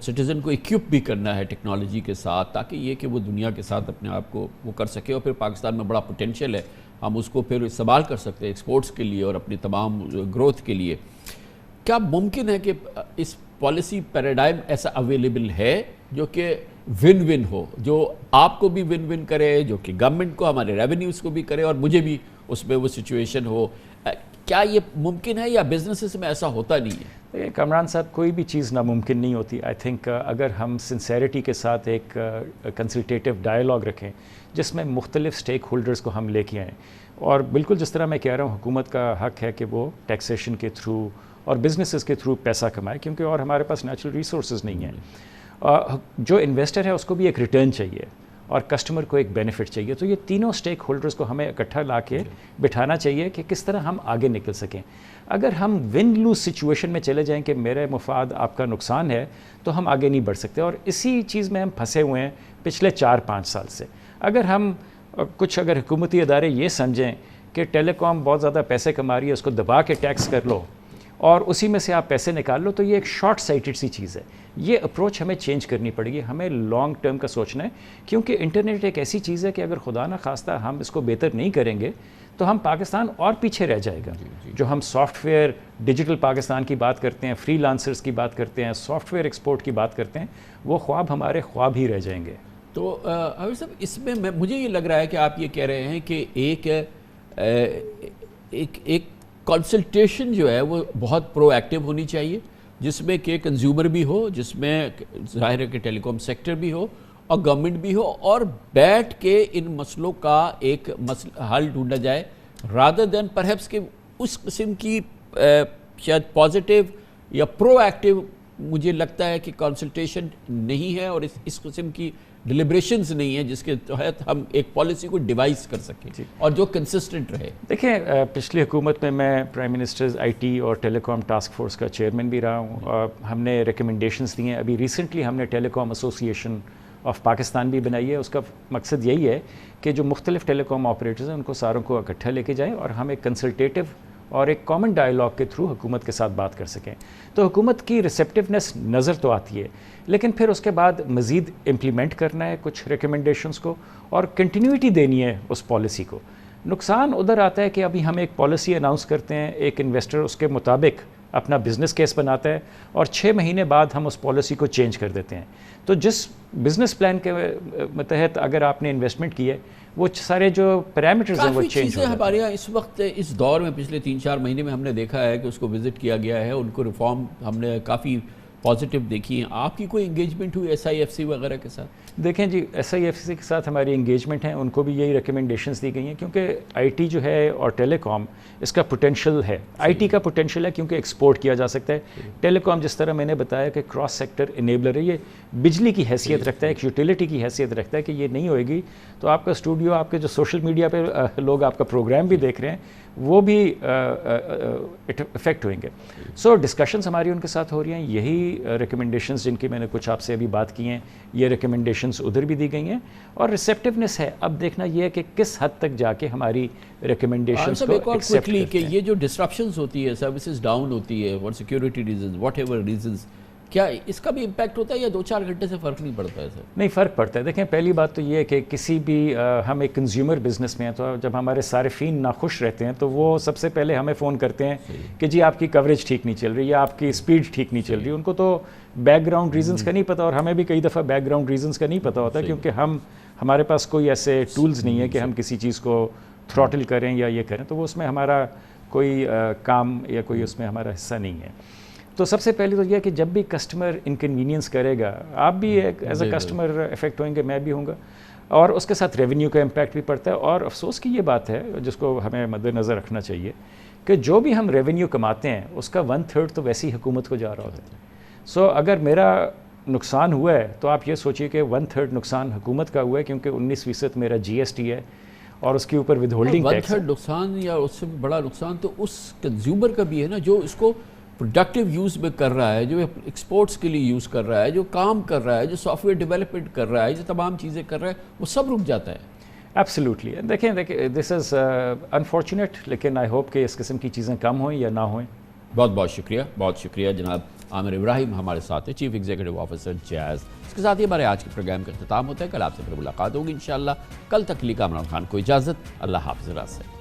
سٹیزن کو اکوپ بھی کرنا ہے ٹیکنالوجی کے ساتھ, تاکہ یہ کہ وہ دنیا کے ساتھ اپنے آپ کو وہ کر سکے, اور پھر پاکستان میں بڑا پوٹینشیل ہے, ہم اس کو پھر استعمال کر سکتے ہیں ایکسپورٹس کے لیے اور اپنی تمام گروتھ کے لیے. کیا ممکن ہے کہ اس پالیسی پیراڈائم ایسا اویلیبل ہے جو کہ ون ون ہو, جو آپ کو بھی ون ون کرے, جو کہ گورنمنٹ کو, ہمارے ریونیوز کو بھی کرے, اور مجھے بھی اس میں وہ سچویشن ہو؟ کیا یہ ممکن ہے یا بزنسز میں ایسا ہوتا نہیں ہے؟ کامران صاحب, کوئی بھی چیز ناممکن نہیں ہوتی. آئی تھنک اگر ہم سنسیریٹی کے ساتھ ایک کنسلٹیٹیو ڈائلاگ رکھیں جس میں مختلف اسٹیک ہولڈرز کو ہم لے کے آئیں, اور بالکل جس طرح میں کہہ رہا ہوں حکومت کا حق ہے کہ وہ ٹیکسیشن کے تھرو اور بزنسز کے تھرو پیسہ کمائے, کیونکہ اور ہمارے پاس نیچرل ریسورسز نہیں ہیں. جو انویسٹر ہے اس کو بھی ایک ریٹرن چاہیے اور کسٹمر کو ایک بینیفٹ چاہیے. تو یہ تینوں اسٹیک ہولڈرز کو ہمیں اکٹھا لا کے بٹھانا چاہیے کہ کس طرح ہم آگے نکل سکیں. اگر ہم ون لوز سچویشن میں چلے جائیں کہ میرے مفاد آپ کا نقصان ہے تو ہم آگے نہیں بڑھ سکتے, اور اسی چیز میں ہم پھنسے ہوئے ہیں پچھلے 4-5 سال سے. اگر حکومتی ادارے یہ سمجھیں کہ ٹیلی کام بہت زیادہ پیسے کما رہی ہے, اس کو دبا کے ٹیکس کر لو اور اسی میں سے آپ پیسے نکال لو, تو یہ ایک شارٹ سائٹڈ سی چیز ہے. یہ اپروچ ہمیں چینج کرنی پڑے گی, ہمیں لانگ ٹرم کا سوچنا ہے, کیونکہ انٹرنیٹ ایک ایسی چیز ہے کہ اگر خدا نہ خواستہ ہم اس کو بہتر نہیں کریں گے تو ہم پاکستان اور پیچھے رہ جائے گا. جو ہم سافٹ ویئر ڈیجیٹل پاکستان کی بات کرتے ہیں, فری لانسرز کی بات کرتے ہیں, سافٹ ویئر ایکسپورٹ کی بات کرتے ہیں, وہ خواب ہمارے خواب ہی رہ جائیں گے. تو عامر صاحب, اس میں مجھے یہ لگ رہا ہے کہ آپ یہ کہہ رہے ہیں کہ ایک کنسلٹیشن جو ہے وہ بہت پرو ایکٹیو ہونی چاہیے, جس میں کہ کنزیومر بھی ہو, جس میں ظاہر ہے کہ ٹیلی کام سیکٹر بھی ہو اور گورنمنٹ بھی ہو, اور بیٹھ کے ان مسئلوں کا ایک حل ڈھونڈا جائے, رادر دین پرہیپس کہ اس قسم کی شاید پازیٹیو یا پرو ایکٹیو مجھے لگتا ہے کہ کنسلٹیشن نہیں ہے اور اس قسم کی ڈیلیبریشنز نہیں ہیں جس کے تحت ہم ایک پالیسی کو ڈیوائز کر سکیں اور جو کنسسٹنٹ رہے. دیکھیں پچھلی حکومت میں پرائم منسٹرز IT اور ٹیلی کام ٹاسک فورس کا چیئرمین بھی رہا ہوں. ہم نے ریکمنڈیشنز دی ہیں. ابھی ریسنٹلی ہم نے ٹیلی کام ایسوسی ایشن آف پاکستان بھی بنائی ہے. اس کا مقصد یہی ہے کہ جو مختلف ٹیلی کام آپریٹرز ہیں ان کو ساروں کو اکٹھا لے کے جائیں اور ہم ایک کنسلٹیٹیو اور ایک کامن ڈائلاگ کے تھرو حکومت کے ساتھ بات کر سکیں. تو حکومت کی ریسیپٹیونیس نظر تو آتی ہے, لیکن پھر اس کے بعد مزید امپلیمنٹ کرنا ہے کچھ ریکمنڈیشنز کو اور کنٹینیوٹی دینی ہے اس پالیسی کو. نقصان ادھر آتا ہے کہ ابھی ہم ایک پالیسی اناؤنس کرتے ہیں, ایک انویسٹر اس کے مطابق اپنا بزنس کیس بناتا ہے اور 6 مہینے بعد ہم اس پالیسی کو چینج کر دیتے ہیں. تو جس بزنس پلان کے تحت اگر آپ نے انویسٹمنٹ کی ہے وہ سارے جو پیرامیٹرز ہیں وہ چینج ہو جاتے ہیں. ہمارے یہاں اس وقت اس دور میں پچھلے 3-4 مہینے میں ہم نے دیکھا ہے کہ اس کو وزٹ کیا گیا ہے, ان کو ریفارم ہم نے کافی پازیٹیو دیکھی ہیں. آپ کی کوئی انگیجمنٹ ہوئی SIFC وغیرہ کے ساتھ؟ دیکھیں جی, SIFC کے ساتھ ہماری انگیجمنٹ ہیں, ان کو بھی یہی ریکمنڈیشنز دی گئی ہیں کیونکہ IT جو ہے اور ٹیلی کام اس کا پوٹینشیل ہے. IT کا پوٹینشیل ہے کیونکہ ایکسپورٹ کیا جا سکتا ہے. ٹیلی کام جس طرح میں نے بتایا کہ کراس سیکٹر انیبلر ہے, یہ بجلی کی حیثیت رکھتا ہے, ایک یوٹیلیٹی کی حیثیت رکھتا ہے کہ یہ نہیں ہوئے گی تو آپ کا اسٹوڈیو, آپ کے جو سوشل میڈیا پہ لوگ آپ کا پروگرام بھی دیکھ رہے ہیں وہ بھی افیکٹ ہوئیں گے. سو ڈسکشنز ہماری ان کے ساتھ ہو رہی ہیں. یہی ریکمنڈیشنز جن کی میں نے کچھ آپ سے ابھی بات کی ہیں, یہ ریکمنڈیشنز ادھر بھی دی گئی ہیں اور ریسیپٹیونیس ہے. اب دیکھنا یہ ہے کہ کس حد تک جا کے ہماری ریکمنڈیشنز کو ایکسیپٹ کرتے ہیں. کہ یہ جو ڈسرپشنز ہوتی ہے, سروسز ڈاؤن ہوتی ہے for security reasons, what ever reasons, کیا اس کا بھی امپیکٹ ہوتا ہے یا 2-4 گھنٹے سے فرق نہیں پڑتا ہے سر؟ نہیں، فرق پڑتا ہے. دیکھیں پہلی بات تو یہ ہے کہ کسی بھی ہم ایک کنزیومر بزنس میں ہیں تو جب ہمارے صارفین ناخوش رہتے ہیں تو وہ سب سے پہلے ہمیں فون کرتے ہیں کہ جی آپ کی کوریج ٹھیک نہیں چل رہی یا آپ کی اسپیڈ ٹھیک نہیں چل رہی. ان کو تو بیک گراؤنڈ ریزنس کا نہیں پتا، اور ہمیں بھی کئی دفعہ بیک گراؤنڈ ریزنس کا نہیں پتا ہوتا کیونکہ ہمارے پاس کوئی ایسے ٹولز نہیں ہے کہ ہم کسی چیز کو تھروٹل کریں یا یہ کریں، تو وہ اس میں ہمارا کوئی کام یا کوئی اس میں ہمارا حصہ نہیں ہے. تو سب سے پہلے تو یہ کہ جب بھی کسٹمر انکنوینئنس کرے گا، آپ بھی ایز اے کسٹمر افیکٹ ہوئیں گے، میں بھی ہوں گا، اور اس کے ساتھ ریونیو کا امپیکٹ بھی پڑتا ہے. اور افسوس کی یہ بات ہے جس کو ہمیں مد نظر رکھنا چاہیے کہ جو بھی ہم ریونیو کماتے ہیں اس کا 1/3 تو ویسی حکومت کو جا رہا ہوتا ہے. سو اگر میرا نقصان ہوا ہے تو آپ یہ سوچیے کہ 1/3 نقصان حکومت کا ہوا ہے کیونکہ 19% میرا GST ہے اور اس کے اوپر ود ہولڈنگ ٹیکس. 1/3 نقصان یا اس سے بڑا نقصان تو اس کنزیومر کا بھی ہے نا، جو اس کو پروڈکٹیو یوز میں کر رہا ہے، جو ایکسپورٹس کے لیے یوز کر رہا ہے، جو کام کر رہا ہے، جو سافٹ ویئر ڈیولپمنٹ کر رہا ہے، جو تمام چیزیں کر رہا ہے، وہ سب رک جاتا ہے. ایبسلیوٹلی. دیکھیں دس از انفارچونیٹ، لیکن آئی ہوپ کہ اس قسم کی چیزیں کم ہوئیں یا نہ ہوئیں. بہت بہت شکریہ جناب عامر ابراہیم ہمارے ساتھ ہیں، چیف ایگزیکٹو آفیسر جیز. اس کے ساتھ ہی ہمارے آج کے پروگرام کا اختتام ہوتا ہے. کل آپ سے پھر ملاقات ہوگی انشاءاللہ. کل تک کے لیے کامران خان کو اجازت. اللہ حافظ.